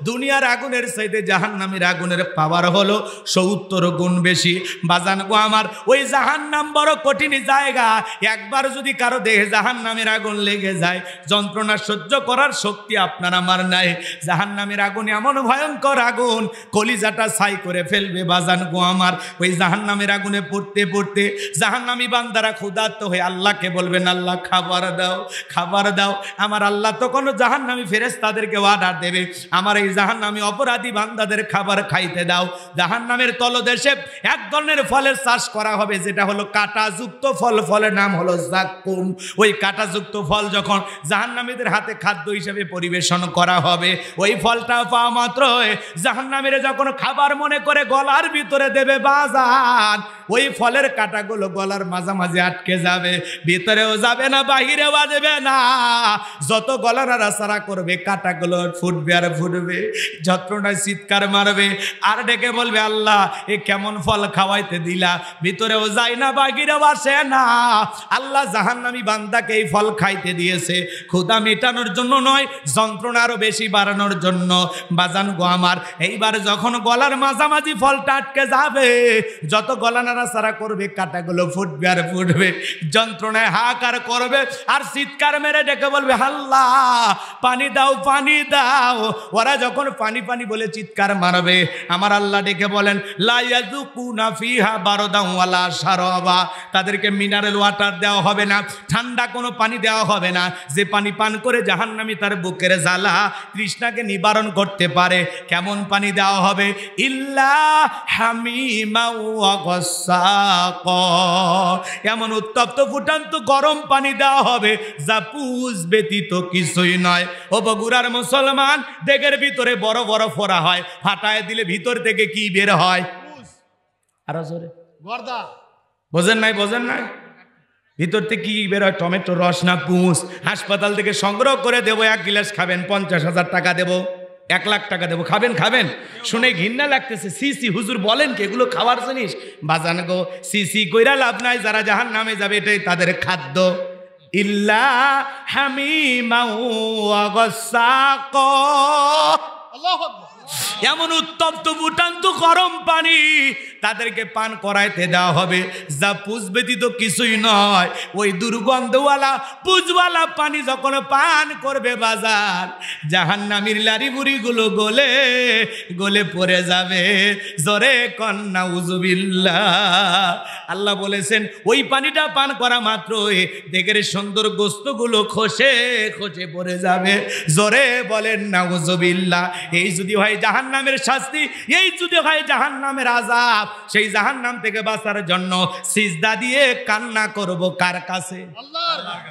[SPEAKER 1] দুনিয়ার আগুনের চাইতে জাহান্নামীর আগুনের পাওয়ার হলো 70 গুণ বেশি। বাজান গো আমার, ওই জাহান্নাম বড় কঠিন জায়গা। একবার যদি কারো দেহে জাহান্নামের আগুন লেগে যায়, যন্ত্রণা সহ্য করার শক্তি আপনার আমার নাই। জাহান্নামের আগুন এমন ভয়ঙ্কর আগুন, কলিজাটা ছাই করে ফেলবে। বাজান গো আমার, ওই জাহান্নামের আগুনে পড়তে পড়তে জাহান্নাম আমি বান্দারা ক্ষুধার্ত হয়ে আল্লাহকে বলবেন, আল্লাহ খাবার দাও, খাবার দাও। আমার আল্লাহ তখন জাহান্নামী ফেরেশতাদেরকে অর্ডার দেবে, আমার এই জাহান্নামী অপরাধী বান্দাদের খাবার খাইতে দাও। জাহান্নামের তলদেশে এক ধরনের ফলের চাষ করা হবে, যেটা হলো কাঁটাযুক্ত ফল। ফলের নাম হলো যাক্কুম। ওই কাঁটাযুক্ত ফল যখন জাহান্নামীদের হাতে খাদ্য হিসেবে পরিবেশন করা হবে, ওই ফলটা পাওয়া মাত্র জাহান্নামীরা যখন খাবার মনে করে গলার ভিতরে দেবে, বাজান ওই ফলের কাঁটাগুলো গলার মাঝামাঝি আটকে যাবে, ভিতরেও যাবে না, বাহিরেও যাবে না। যত গলা নাড়াচাড়া করবে কাঁটাগুলো ফুটবে আর ফুটবে, যন্ত্রণায় চিৎকার মারবে আর ডেকে বলবে, আল্লাহ এ কেমন ফল খাওয়াইতে দিলা, ভিতরেও যায় না, বাহিরেও আসে না। আল্লাহ জাহান্নামী বান্দাকে এই ফল খাইতে দিয়েছে ক্ষুধা মেটানোর জন্য নয়, যন্ত্রণা আরো বেশি বাড়ানোর জন্য। বাজান গো আমার, এইবার যখন গলার মাঝামাঝি ফলটা আটকে যাবে, যত গলা নাড়াচাড়া করবে কাঁটাগুলো ফুটবে আর ফুটবে, যন্ত্রণায় হাহাকার করবে আর চিৎকার মেরে ডেকে বলবে, আল্লাহ পানি দাও, পানি দাও। ওরা যখন পানি পানি বলে চিৎকার মারবে, আমার আল্লাহ ডেকে বলেন, লা ইয়াযুকুনা ফিহা বারদান ওয়ালা শারাবা, তাদেরকে মিনারেল ওয়াটার দেওয়া হবে না, ঠান্ডা কোনো পানি দেওয়া হবে না। যে পানি পান করে জাহান্নামী তার বুকের জ্বালা তৃষ্ণাকে নিবারণ করতে পারে, কেমন পানি দেওয়া হবে? ইল্লা হামিমা ওয়া গাসসাকা, এমন উত্তপ্ত ফুটান্ত গরম পানি দেওয়া হবে যা পুষ ব্যতীত কিছুই নয়। ও বগুড়ার মুসলমান, দেগের ভিতরে বড় বড় ফোড়া হয়, ফাটায় দিলে ভিতর থেকে কি বের হয়? আরো জোরে বোঝেন নাই? বোঝেন নাই? ভিতর থেকে কি বের হয়? টমেটো রস না পুষ? হাসপাতাল থেকে সংগ্রহ করে দেবো, 1 গিলাস খাবেন 50,000 টাকা দেবো, 1 লাখ টাকা দেবো, খাবেন? খাবেন? শুনে ঘৃণা লাগতেছে, সিসি হুজুর বলেন কি এগুলো খাবার জিনিস? বাজান গো, সিসি কইরা লাভ নাই, যারা জাহান্নামে যাবে এটাই তাদের খাদ্য। ইল্লা হামিমা ওয়া গাসসাকা, আল্লাহু আকবার। এমন উত্তপ্ত ফুটান্ত গরম পানি তাদেরকে পান করাইতে দেওয়া হবে যা পুষ ব্যতীত কিছুই নয়। ওই দুর্গন্ধওয়ালা পুজওয়ালা পানি যখন পান করবে, বাজার জাহান্নামীর লারি বুড়িগুলো গলে গলে পড়ে যাবে। জোরে কন্না উজুবিল্লাহ। আল্লাহ বলেছেন, ওই পানিটা পান করা মাত্রই দেখের সুন্দর গোস্তগুলো খসে খসে পড়ে যাবে। জোরে বলেন নাউজুবিল্লাহ। এই যদি হয় জাহান্নাম জাহান্নামের শাস্তি, এই যদি হয় জাহান্নামের আযাব, সেই জাহান্নাম থেকে বাঁচার জন্য সিজদা দিয়ে কান্না করব কার কাছে?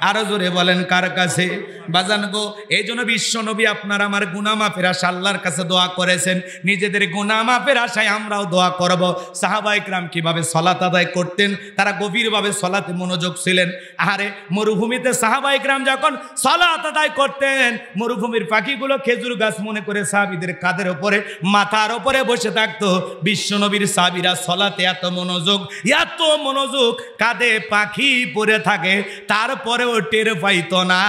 [SPEAKER 1] আরো জোরে বলেন কার কাছে? বাজান গো, এই জন্য বিশ্ব নবী আপনার আমার গুনাহ মাফের আশায় আল্লাহর কাছে দোয়া করেছেন, নিজেদের গুনাহ মাফের আশায় আমরাও দোয়া করব। সাহাবায়ে কেরাম কিভাবে সালাত আদায় করতেন, তারা গভীরভাবে সালাতে মনোযোগ ছিলেন। আরে মরুভূমিতে সাহাবায়ে কেরাম যখন সালাত আদায় করতেন, মরুভূমির পাখিগুলো খেজুর গাছ মনে করে সাহাবীদের কাঁধের উপরে, মাথার উপরে বসে থাকতো। বিশ্ব নবীর সাহাবীরা সালাতে এত মনোযোগ, কাঁধে পাখি পড়ে থাকে, তারপরেও টের পাইতো না।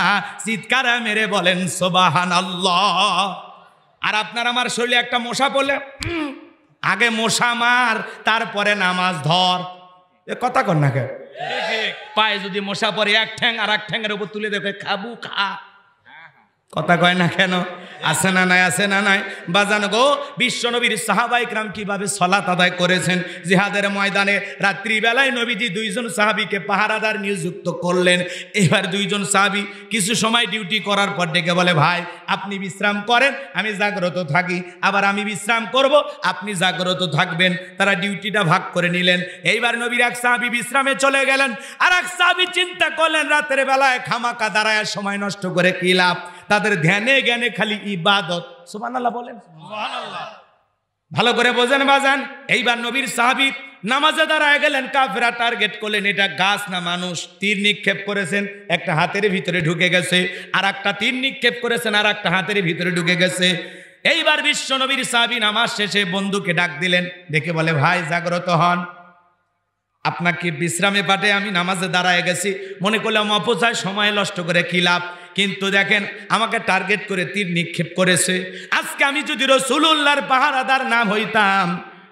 [SPEAKER 1] চিৎকার মেরে বলেন সুবহানাল্লাহ। আর আপনার আমার শরীরে একটা মশা পড়লে আগে মশা মার, তারপরে নামাজ ধর, এ কথা কর না কেন? পায়ে যদি মশা পড়ে এক ঠ্যাং আর এক ঠ্যাংয়ের উপর তুলে দেখে খাবু খা, কথা কয় না কেন? আছে না নাই? আছে না নাই? বাজান গো, বিশ্ব নবীর সাহাবায়ে কেরাম কিভাবে সালাত আদায় করেছেন। জিহাদের ময়দানে রাত্রিবেলায় নবীজি 2 জন সাহাবীকে পাহারাদার নিযুক্ত করলেন। এবার 2 জন সাহাবী কিছু সময় ডিউটি করার পর ডেকে বলে, ভাই আপনি বিশ্রাম করেন, আমি জাগ্রত থাকি, আবার আমি বিশ্রাম করব, আপনি জাগ্রত থাকবেন। তারা ডিউটিটা ভাগ করে নিলেন। এইবার নবীর এক সাহাবী বিশ্রামে চলে গেলেন, আর এক সাহাবী চিন্তা করলেন রাতের বেলায় খামাকা দাঁড়ায় সময় নষ্ট করে কি লাভ, তাদের ধ্যানে জ্ঞানে খালি ইবাদত। সুবহানাল্লাহ বলেন, সুবহানাল্লাহ। ভালো করে বোঝেন বাজান। এইবার নবীর সাহাবী নামাজে দাঁড়ায় গেলেন, কাফেররা টার্গেট করলেন, এটা গাছ না মানুষ। তীর নিক্ষেপ করেছেন, একটা হাতের ভিতরে ঢুকে গেছে, আর একটা তীর নিক্ষেপ করেছেন, আর একটা হাতের ভিতরে ঢুকে গেছে। এইবার বিশ্ব নবীর সাহাবী নামাজ শেষে বন্ধুকে ডাক দিলেন, ডেকে বলে, ভাই জাগ্রত হন, আপনাকে বিশ্রামে পাঠে আমি নামাজে দাঁড়ায় গেছি, মনে করলাম অপচয় সময় নষ্ট করে কি লাভ, কিন্তু দেখেন আমাকে টার্গেট করে তীর নিক্ষেপ করেছে। আজকে আমি যদি রাসূলুল্লাহর পাহারাদার না হইতাম,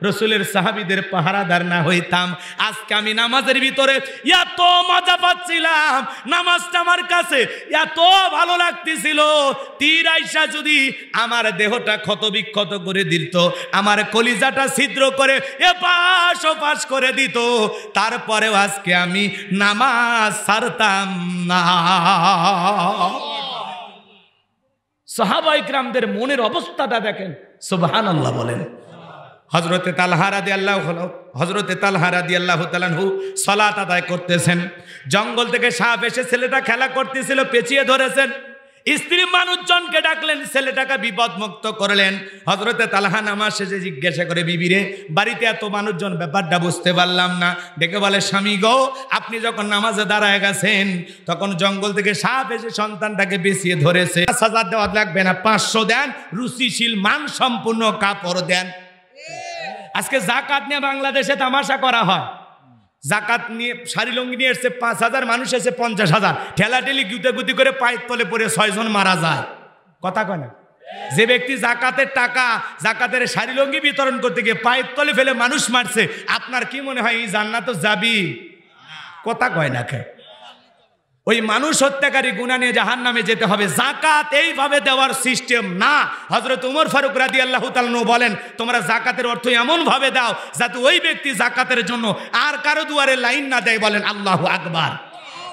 [SPEAKER 1] রসুলের সাহাবীদের পাহারাদার না হইতাম, আজকে আমি নামাজের ভিতরে এত মজা পাচ্ছিলাম, নামাজটা আমার কাছে এত ভালো লাগতেছিল, তীর আইসা যদি আমার দেহটা ক্ষত বিক্ষত করে দিত, আমার কলিজাটা ছিদ্র করে এপাশ ওপাশ করে দিত, তারপরেও আজকে আমি নামাজ ছাড়তাম না। সাহাবায়ে কেরামদের মনের অবস্থাটা দেখেন, সুবহানাল্লাহ বলেন। হযরতে তালহা রাদিয়াল্লাহু তাআলা আনহু সালাত আদায় করতেছেন, জঙ্গল থেকে সাপ এসে ছেলেটা খেলা করতেছিল, পেঁচিয়ে ধরেছেন, স্ত্রী মানুষজনকে ডাকলেন, ছেলেটাকে বিপদমুক্ত করলেন। হযরতে তালহা নামাজ শেষে জিজ্ঞাসা করে, বিবিরে বাড়িতে এত মানুষজন, ব্যাপারটা বুঝতে পারলাম না। ডেকে বলে, স্বামী গো, আপনি যখন নামাজে দাঁড়ায় গেছেন তখন জঙ্গল থেকে সাপ এসে সন্তানটাকে পেঁচিয়ে ধরেছে, 5000 দেওয়া লাগবে না, 500 দেন, রুচিশীল মানসম্পন্ন কাপড় দেন। আজকে জাকাত নিয়ে বাংলাদেশে তামাশা করা হয়, জাকাত নিয়ে শাড়ি লুঙ্গি নিয়ে এসছে 5000, মানুষ এসে 50,000, ঠেলাঠেলি গুতি করে পায়ের তলে পড়ে 6 জন মারা যায়। কথা কয় না? যে ব্যক্তি জাকাতের টাকা, জাকাতের শাড়ি লুঙ্গি বিতরণ করতে গিয়ে পায়ের তলে ফেলে মানুষ মারছে, আপনার কি মনে হয় এই জান্নাত যাবি? কথা কয় না কে? ওই মানুষ হত্যাকারী গুনাহ নিয়ে জাহান্নামে যেতে হবে। জাকাত এইভাবে দেওয়ার সিস্টেম না। হযরত ওমর ফারুক রাদিয়াল্লাহু তাআলা আনহু বলেন, তোমরা জাকাতের অর্থ এমন ভাবে দাও যাতে ওই ব্যক্তি জাকাতের জন্য আর কারো দুয়ারে লাইন না দেয়। বলেন আল্লাহু আকবার।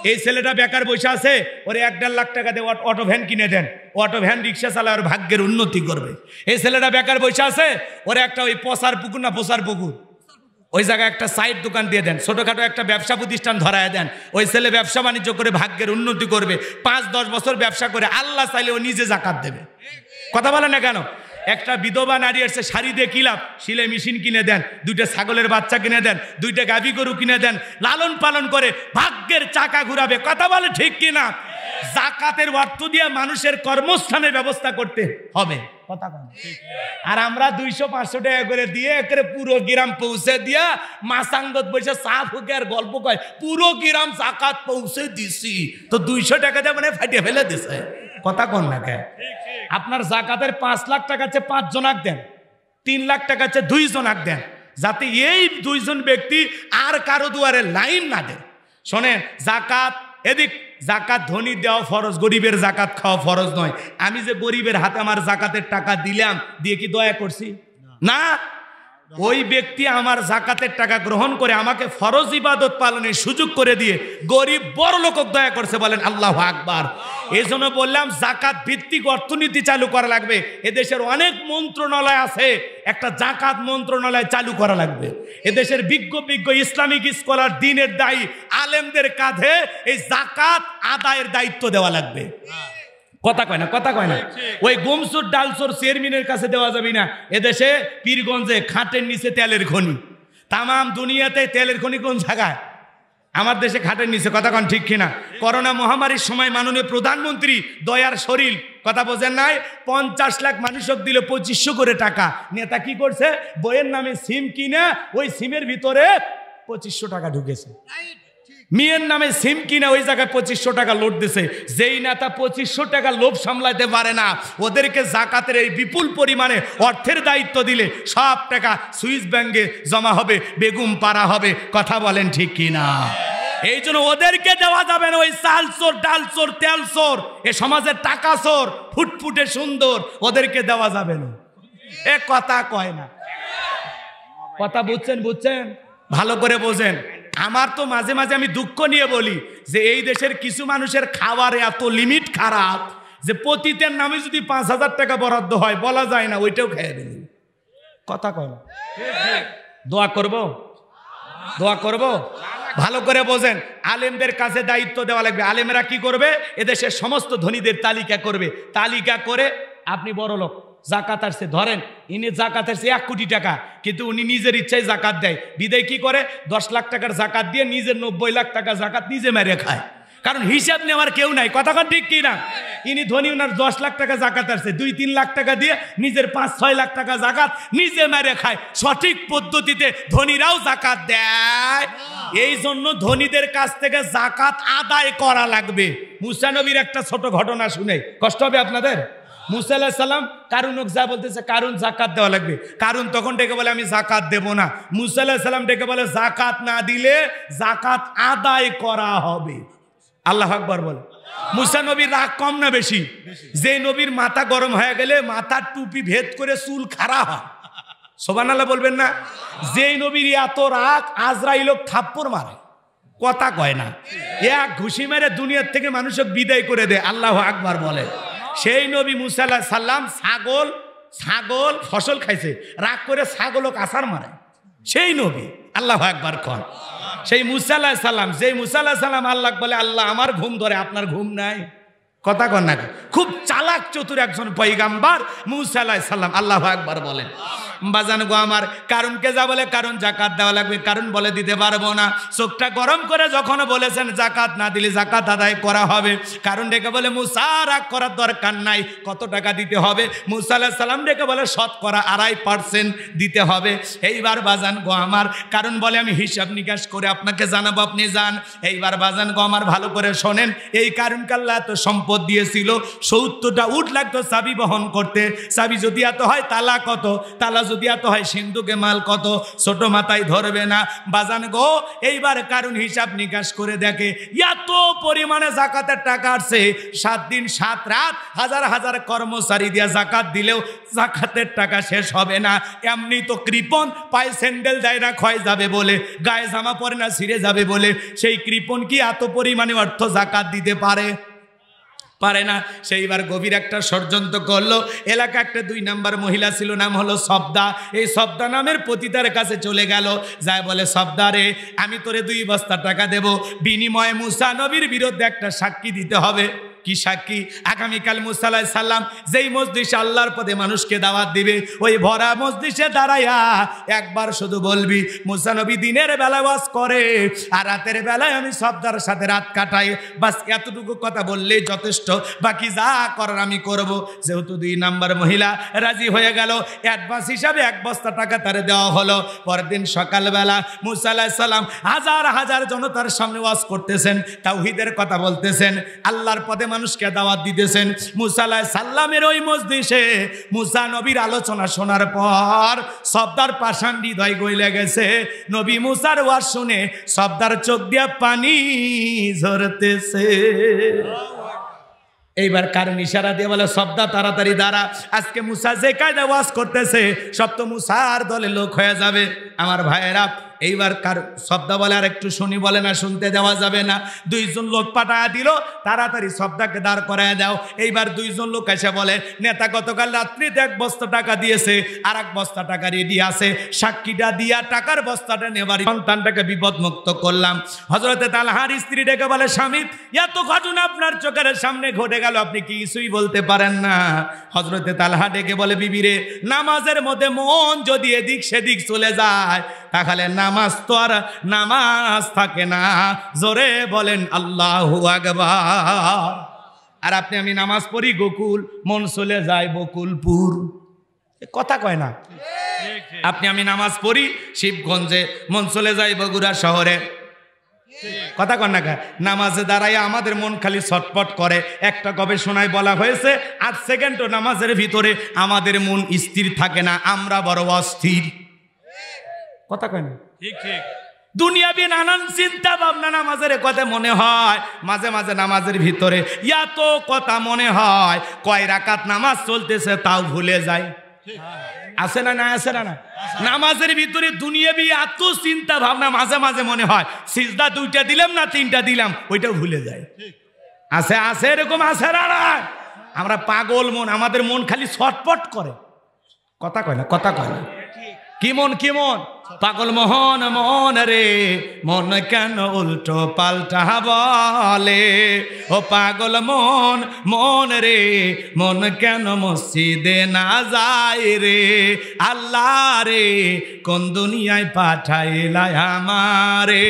[SPEAKER 1] এই ছেলেটা বেকার বসে আছে, ওরে 1.5 লাখ টাকা দিয়ে অটো ভ্যান কিনে দেন, অটো ভ্যান রিক্সা চালায়, ওর ভাগ্যের উন্নতি করবে। এই ছেলেটা বেকার বসে আছে, ওরে একটা ওই পচার পুকুর না পচার পুকুর, ওই জায়গায় একটা সাইড দোকান দিয়ে দেন, ছোটখাটো একটা ব্যবসা প্রতিষ্ঠান ধরায় দেন, ওই ছেলে ব্যবসা বাণিজ্য করে ভাগ্যের উন্নতি করবে। 5-10 বছর ব্যবসা করে আল্লাহ চাইলে ও নিজে জাকাত দেবে। কথা বলে না কেন? একটা বিধবা নারী এসে শাড়ি দিয়ে কি লাভ, সিলাই মেশিন কিনে দেন, 2টা ছাগলের বাচ্চা কিনে দেন, 2টা গাভী গরু কিনে দেন, লালন পালন করে ভাগ্যের চাকা ঘুরাবে। কথা বলে ঠিক কিনা? জাকাতের অর্থ দিয়ে মানুষের কর্মস্থানের ব্যবস্থা করতে হবে। কথা বলে। আর আমরা 200-500 টাকা করে দিয়ে একেবারে পুরো গ্রাম পৌঁছে দিয়া মাসাঙ্গত বসে চা ফুকে আর গল্প কয়, পুরো গ্রাম জাকাত পৌঁছে দিছি, তো 200 টাকা দিয়ে মানে ফাটিয়ে ফেলে দিছে। কথা কন না কে? আপনার জাকাতের 5 লাখ টাকা চেয়ে 5 জনাক দেন, 3 লাখ টাকা চেয়ে 2 জনাক দেন, যাতে এই 2 জন ব্যক্তি আর কারো দুয়ারে লাইন না দেয়। শোনেন, জাকাত এদিক, জাকাত ধনী দেওয়া ফরজ, গরিবের জাকাত খাওয়া ফরজ নয়। আমি যে গরিবের হাতে আমার জাকাতের টাকা দিলাম, দিয়ে কি দয়া করছি? না। ওই ব্যক্তি আমার জাকাতের টাকা গ্রহণ করে আমাকে ফরজ ইবাদত পালনের সুযোগ করে দিয়ে গরিব বড় লোক দয়া করছে, বলেন আল্লাহু আকবার। এই জন্য বললাম জাকাত ভিত্তিক অর্থনীতি চালু করা লাগবে। এদেশের অনেক মন্ত্রণালয় আছে, একটা জাকাত মন্ত্রণালয় চালু করা লাগবে। এদেশের বিজ্ঞ ইসলামিক স্কলার, দিনের দায়ী আলেমদের কাঁধে এই জাকাত আদায়ের দায়িত্ব দেওয়া লাগবে। কথা কয় না, কথা কয় না। ওই গুমসুর ডালসুর চেয়ারম্যানের কাছে দেওয়া যাবে না। এদেশে পীরগঞ্জে খাটের নিচে তেলের খনি, তামাম দুনিয়াতে তেলের খনি কোন জায়গায়? আমার দেশে খাটের নিচে। কথা কন ঠিক কিনা? করোনা মহামারীর সময় মাননীয় প্রধানমন্ত্রী দয়ার শরীর, কথা বোঝেন নাই, 50 লাখ মানুষক দিল 2500 করে টাকা। নেতা কি করছে? বইয়ের নামে সিম কিনে ওই সিমের ভিতরে 2500 টাকা ঢুকেছে। মেয়ের নামে সিম কিনে ওই জায়গায় 2500 টাকা লোড দিছে। যেই নেতা 2500 টাকা লোভ সামলাতে পারে না, ওদেরকে জাকাতের এই বিপুল পরিমাণে অর্থের দায়িত্ব দিলে সব টাকা সুইস ব্যাংকে জমা হবে, বেগুম পাড়া হবে। কথা বলেন ঠিক কিনা? এই জন্য ওদেরকে দেওয়া যাবে না। ওই চাল চোর, ডাল চোর, তেল চোর, এ সমাজের টাকা চোর, ফুটফুটে সুন্দর, ওদেরকে দেওয়া যাবে না। এ কথা কয় না। কথা বুঝছেন? বুঝছেন? ভালো করে বোঝেন। আমার তো মাঝে মাঝে আমি দুঃখ নিয়ে বলি যে এই দেশের কিছু মানুষের খাবার এত লিমিট খারাপ যে পতিতের নামে যদি 5000 টাকা বরাদ্দ হয়, বলা যায় না, ওইটাও খেয়ে দেবে। কথা কয় না। দোয়া করব, দোয়া করব। ভালো করে বোঝেন। আলেমদের কাছে দায়িত্ব দেওয়া লাগবে। আলেমরা কি করবে? এদেশের সমস্ত ধনীদের তালিকা করবে। তালিকা করে আপনি বড় লোক, জাকাত আসছে, ধরেন ইনি জাকাত আসছে 1 কোটি টাকা, কিন্তু উনি নিজের ইচ্ছায় জাকাত দেয়। বিদায় কি করে? 10 লাখ টাকার জাকাত দিয়ে নিজের 90 লাখ টাকা জাকাত নিজে মেরে খায়। কারণ হিসাব নেওয়ার কেউ নাই। কথা ঠিক কি না? ইনি ধনী, ওনার 10 লাখ টাকা জাকাত আসছে, 2-3 লাখ টাকা দিয়ে নিজের 5-6 লাখ টাকা জাকাত নিজে মেরে খায়। সঠিক পদ্ধতিতে ধনীরাও জাকাত দেয়। এই জন্য ধনীদের কাছ থেকে জাকাত আদায় করা লাগবে। মুসা নবীর একটা ছোট ঘটনা শুনে কষ্ট হবে আপনাদের। মুসা আলাইহিস সালাম কারুনক যা বলতেছে, কারুন জাকাত দেওয়া লাগবে। কারুন তখন ডেকে বলে আমি জাকাত দেব না। মুসা আলাইহিস সালাম ডেকে বলে জাকাত না দিলে জাকাত আদায় করা হবে। আল্লাহু আকবার বলে। মুসা নবীর রাগ কম না বেশি? যে নবীর মাথা গরম হয়ে গেলে মাথার টুপি ভেদ করে চুল খাড়া হয়। সুবহানাল্লাহ বলবেন না? যেই নবীর এত রাগ, আজরাইল থাপ্পড় মারে। কথা কয় না। এক ঘুষি মেরে দুনিয়ার থেকে মানুষকে বিদায় করে দেয়। আল্লাহু আকবার বলে। সেই নবী মুসা আলাইহিস সালাম ছাগল ফসল খাইছে, রাগ করে ছাগলও কাছার মারে। সেই নবী। আল্লাহু আকবার কর। সেই মুসা আলাইহিস সালাম, যেই মুসা আলাইহিস সালাম আল্লাহ বলে আল্লাহ আমার ঘুম ধরে, আপনার ঘুম নাই। কথা কন না? খুব চালাক চতুর একজন পয়গাম্বার মুসা আলাইহিস সালাম। আল্লাহু আকবার বলেন। বাজান গো আমার, কারণকে যা বলে কারণ জাকাত দেওয়া লাগবে, কারণ বলে দিতে পারবো না। চোখটা গরম করে যখন বলেছেন জাকাত না দিলে জাকাত আদায় করা হবে, কারণ ডেকে বলে মুসা রাগ করার দরকার নাই, কত টাকা দিতে হবে? মুসা আলাইহিস সালাম ডেকে বলে 2.5% দিতে হবে। এইবার বাজান গো আমার, কারণ বলে আমি হিসাব নিকাশ করে আপনাকে জানাবো, আপনি যান। এইবার বাজান গো আমার ভালো করে শোনেন। এই কারণকে আল্লাহ এত সম্পদ দিয়েছিল, 70টা উট লাগতো চাবি বহন করতে। চাবি যদি এত হয় তালা কত? তালা যদি এত হয় সিন্ধুকে মাল কত? ছোট মাথায় ধরবে না বাজান গো। এইবার কারণ হিসাব নিকাশ করে দেখে এত পরিমাণে জাকাতের টাকা আসছে, 7 দিন 7 রাত হাজার হাজার কর্মচারী দিয়া জাকাত দিলেও জাকাতের টাকা শেষ হবে না। এমনি তো কৃপণ, পায়ে স্যান্ডেল দেয় না ক্ষয় যাবে বলে, গায়ে জামা পরে না ছিঁড়ে যাবে বলে, সেই কৃপণ কি এত পরিমাণে অর্থ জাকাত দিতে পারে? পারে না। সেইবার গভীর একটা ষড়যন্ত্র করলো। এলাকা একটা 2 নাম্বার মহিলা ছিল, নাম হলো সবদা। এই সবদা নামের পতিতার কাছে চলে গেল, যায় বলে সবদা রে, আমি তোরে 2 বস্তা টাকা দেব, বিনিময়ে মুসা নবীর বিরুদ্ধে একটা সাক্ষী দিতে হবে। কি সাক্ষী? আগামীকাল মুসা আলাইহিস সালাম যেই মজলিসে আল্লাহর পথে মানুষকে দাওয়াত দিবে, ওই ভরা মজলিসে দাঁড়াইয়া একবার শুধু বলবি মুসা নবী দিনের বেলা ওয়াজ করে আর রাতের বেলায় আমি সবদার সাথে রাত কাটাই। বাস এতটুকু কথা বললেই যথেষ্ট, বাকি যা করার আমি করব। যেহেতু 2 নাম্বার মহিলা রাজি হয়ে গেল, অ্যাডভান্স হিসাবে 1 বস্তা টাকা তারে দেওয়া হলো। পরের দিন সকালবেলা মুসা আলাইহিস সালাম হাজার হাজার জনতার সামনে ওয়াজ করতেছেন, তাওহীদের কথা বলতেছেন, আল্লাহর পথে মানুষকে দাওয়াত দিতেছেন। মুসা আলাইহিস সালামের ওই মজলিসে মুসা নবীর আলোচনা শোনার পর সবদার পাষাণ হৃদয় গইলে গেছে। নবী মুসার ওয়াজ শুনে সবদার চোখ দিয়া পানি ঝরতেছে। এইবার কারণ ইশারা দিয়ে বলে শব্দ তাড়াতাড়ি দাঁড়া, আজকে মুসা যে কায়দা ওয়াজ করতেছে সব তো মুসার দলে লোক হয়ে যাবে। আমার ভাইয়েরা এইবার কার শব্দ বলে আর একটু শুনি, বলে না শুনতে দেওয়া যাবে না। দুইজন লোক পাঠায়া দিল, তাড়াতাড়ি শব্দকে দাঁড় করায় দাও। এইবার দুইজন লোক এসে বলে নেতা গতকাল রাত্রিতে 1 বস্তা টাকা দিয়েছে, আর 1 বস্তা টাকা রেডি আছে, সাক্ষীটা দিয়া টাকার বস্তাটা নেবার সন্তানটাকে বিপদ মুক্ত করলাম। হযরতে তালহার স্ত্রী ডেকে বলে স্বামী এত ঘটনা আপনার চোখের সামনে ঘটে গেল, আপনি কি কিছুই বলতে পারেন না? হযরতে তালহা ডেকে বলে বিবি রে, নামাজের মধ্যে মন যদি এদিক সেদিক চলে যায় তাহলে নামাজ তো আর নামাজ থাকে না। জোরে বলেন আল্লাহু আকবার। আর আপনি আমি নামাজ পড়ি গোকুল, মন চলে যায় বকুলপুর, কথা কয় না? আপনি আমি নামাজ পড়ি শিবগঞ্জে, মন চলে যায় বগুড়া শহরে, কথা কন না? নামাজে দাঁড়াইয়া আমাদের মন খালি ছটপট করে। একটা গবেষণায় বলা হয়েছে 8 সেকেন্ডও নামাজের ভিতরে আমাদের মন স্থির থাকে না, আমরা বড় অস্থির, কথা কয় না? ঠিক ঠিক। দুনিয়াবি নানান চিন্তা ভাবনা নামাজের কথা মনে হয়, মাঝে মাঝে নামাজের ভিতরে এত কথা মনে হয়, কয় রাকাত নামাজ চলতেছে তাও ভুলে যায়। আছে না? না আছে না? নামাজের ভিতরে দুনিয়াবি এত চিন্তা ভাবনা মাঝে মাঝে মনে হয় সিজদা 2টা দিলাম না 3টা দিলাম, ওইটাও ভুলে যায়। আছে আছে এরকম আছে না? আমরা পাগল মন, আমাদের মন খালি ছটপট করে, কথা কয় না? কথা কয় না? কি মন, কি মন? পাগল মোহন মন রে, মন কেন উল্টো পাল্টা বলে? ও পাগল মন মন রে, মন কেন মসজিদে না যায় রে? আল্লাহ রে কোন দুনিয়ায় পাঠাইলা আমারে?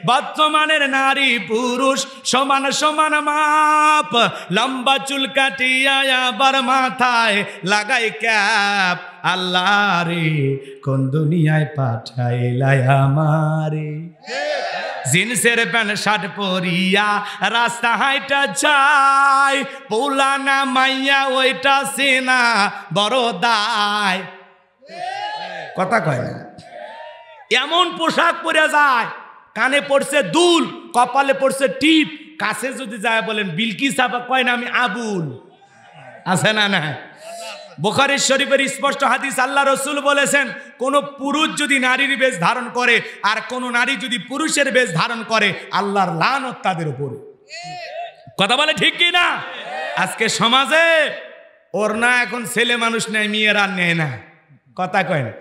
[SPEAKER 1] বর্তমানের নারী পুরুষ সমান সমান মাপ, লম্বা চুল কাটিয়া আবার মাথায় লাগাই ক্যাপ। আল্লাহ রে কোন দুনিয়ায় পাঠাইলাই আমারে? জিন্সের প্যান্ট শার্ট পরিয়া রাস্তা হাইটা যায়, পোলানা মাইয়া ওইটা সেনা বড় দায়, কথা কয় না? এমন পোশাক পরে যায়, কানে পড়ছে দুল, কপালে পড়ছে টিপ, কাছে যদি যায় বলেন বিলকিস আপা, কয় না আমি আবুল। আছে না? না। বুখারী শরীফের স্পষ্ট হাদিস, আল্লাহ রাসূল বলেছেন কোন পুরুষ যদি নারীর বেশ ধারণ করে আর কোন নারী যদি পুরুষের বেশ ধারণ করে আল্লাহর লানত তাদের উপরে, কথা বলে ঠিক কি না? আজকে সমাজে ওড়না এখন ছেলে মানুষ নেয়, মেয়েরা নেয় না, কথা কয় না?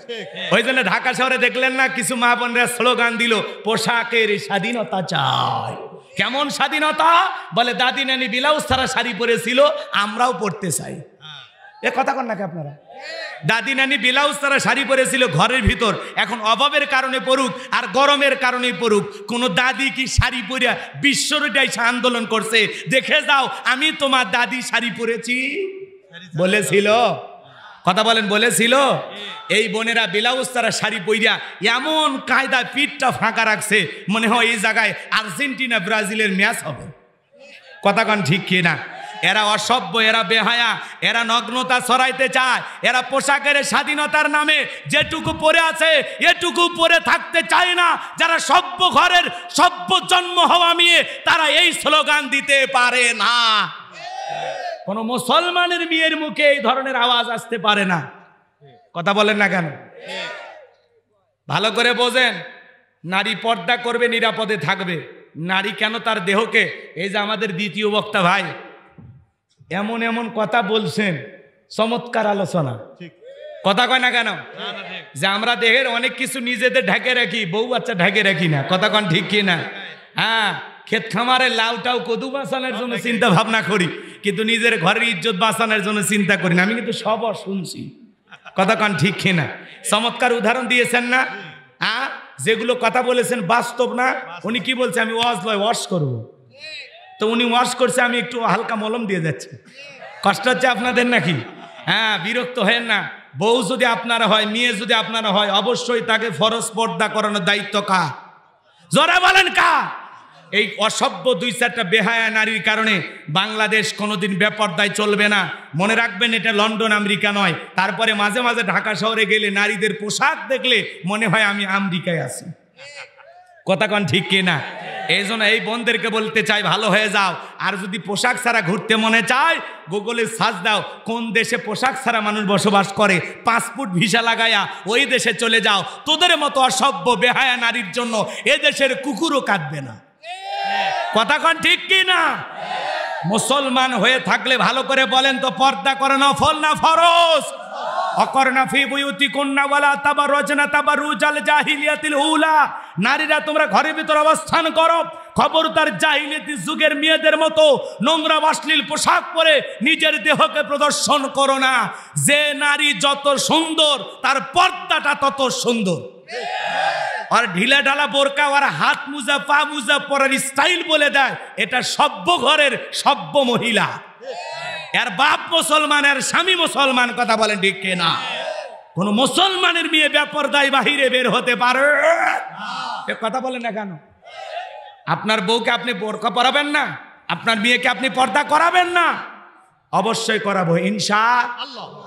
[SPEAKER 1] ওই জন্য ঢাকা শহরে দেখলেন না কিছু মা বোনরা স্লোগান দিল পোশাকের স্বাধীনতা চাই। কেমন স্বাধীনতা? বলে দাদি নানি ব্লাউজ ছাড়া শাড়ি পরেছিল, আমরাও পরতে চাই। এ কথা কন নাকি আপনারা? দাদি নানি ব্লাউজ ছাড়া শাড়ি পরেছিল ঘরের ভিতর, এখন অভাবের কারণে পড়ুক আর গরমের কারণে পড়ুক, কোন দাদি কি শাড়ি পরিয়া বিশ্বটাই আন্দোলন করছে? দেখে যাও আমি তোমার দাদি শাড়ি পরেছি বলেছিল, কথা বলেন বলেছিল? এই বোনেরা ব্লাউজ ছাড়া শাড়ি পরিয়া এমন কায়দা পিঠটা ফাঁকা রাখছে, মনে হয় এই জায়গায় আর্জেন্টিনা ব্রাজিলের ম্যাচ হবে, কথা কন ঠিক কি না? এরা অসভ্য, এরা বেহায়া, এরা নগ্নতা ছড়াইতে চায়, এরা পোশাকের স্বাধীনতার নামে যেটুকু পরে আছে এটুকু পরে থাকতে চায় না। যারা সভ্য ঘরের সভ্য জন্ম হওয়া মেয়ে তারা এই স্লোগান দিতে পারে না। কোন মুসলমানের মেয়ের মুখে এই ধরনের আওয়াজ আসতে পারে না, কথা বলেন না কেন? ভালো করে বোঝেন, নারী পর্দা করবে, নিরাপদে থাকবে। নারী কেন তার দেহকে, এই যে আমাদের দ্বিতীয় বক্তা ভাই এমন এমন কথা বলছেন, চমৎকার আলোচনা, কথা কয় না কেন? যে আমরা দেহের অনেক কিছু নিজেদের ঢেকে রাখি, বউ বাচ্চা ঢেকে রাখি না, কথা কন ঠিক কি না? হ্যাঁ, ক্ষেত খামারের লাউটাও কদু বাঁচানোর জন্য চিন্তা ভাবনা করি, কিন্তু নিজের ঘরের ইজ্জত বাঁচানোর জন্য চিন্তা করি না। আমি কিন্তু সব শুনছি, কথা কন ঠিক কি না? চমৎকার উদাহরণ দিয়েছেন না? হ্যাঁ, যেগুলো কথা বলেছেন বাস্তব না? উনি কি বলছে? আমি ওয়াশ করবো, তো উনি ওয়াশ করছে, আমি একটু হালকা মলম দিয়ে যাচ্ছি। কষ্ট হচ্ছে আপনাদের নাকি? হ্যাঁ, বিরক্ত হেন না। বউ যদি আপনারা হয়, মেয়ে যদি আপনারা হয়, অবশ্যই তাকে ফরজ পর্দা করানোর দায়িত্ব কার? জোরে বলেন কার? এই অসভ্য 2-4টা বেহায়া নারীর কারণে বাংলাদেশ কোনোদিন বেপর্দায় চলবে না। মনে রাখবেন, এটা লন্ডন আমেরিকা নয়। তারপরে মাঝে মাঝে ঢাকা শহরে গেলে নারীদের পোশাক দেখলে মনে হয় আমি আমেরিকায় আছি, কথা কন ঠিক কিনা? এই জন্য এই বোনদেরকে বলতে চাই, ভালো হয়ে যাও। আর যদি পোশাক ছাড়া ঘুরতে মনে চায়, গুগলে সার্চ দাও কোন দেশে পোশাক ছাড়া মানুষ বসবাস করে, পাসপোর্ট ভিসা লাগায়া ওই দেশে চলে যাও। তোদের মতো অসভ্য বেহায়া নারীর জন্য এ দেশের কুকুরও কাঁদবে না। কথা কন ঠিক কিনা? মুসলমান হয়ে থাকলে ভালো করে বলেন তো, পর্দা করে নফল না ফরজ? অকরনা ফি বুয়ুতিকুন্না ওয়ালা তাবাররুজনা তাবাররুজাল জাহিলিয়াতিল উলা। নারীরা তোমরা ঘরের ভিতর অবস্থান করো, খবরদার জাহিলিয়াতি যুগের মেয়েদের মতো নোংরা অশ্লীল পোশাক পরে নিজের দেহকে প্রদর্শন করো না। যে নারী যত সুন্দর তার পর্দাটা তত সুন্দর। আর ঢিলা ঢালা বোরকা আর হাত মুজা পা মুজা পরার স্টাইল বলে দেয় এটা সভ্য ঘরের সভ্য মহিলা। এর বাপ মুসলমান, এর স্বামী মুসলমান। কথা বলেন ঠিক কিনা? কোন মুসলমানের মেয়ে বেপরদায় বাহিরে বের হতে পারে? কথা বলেন না কেন? আপনার বউকে আপনি বোরকা পরাবেন না? আপনার মেয়েকে আপনি পর্দা করাবেন না? অবশ্যই করাবো ইনশাআল্লাহ।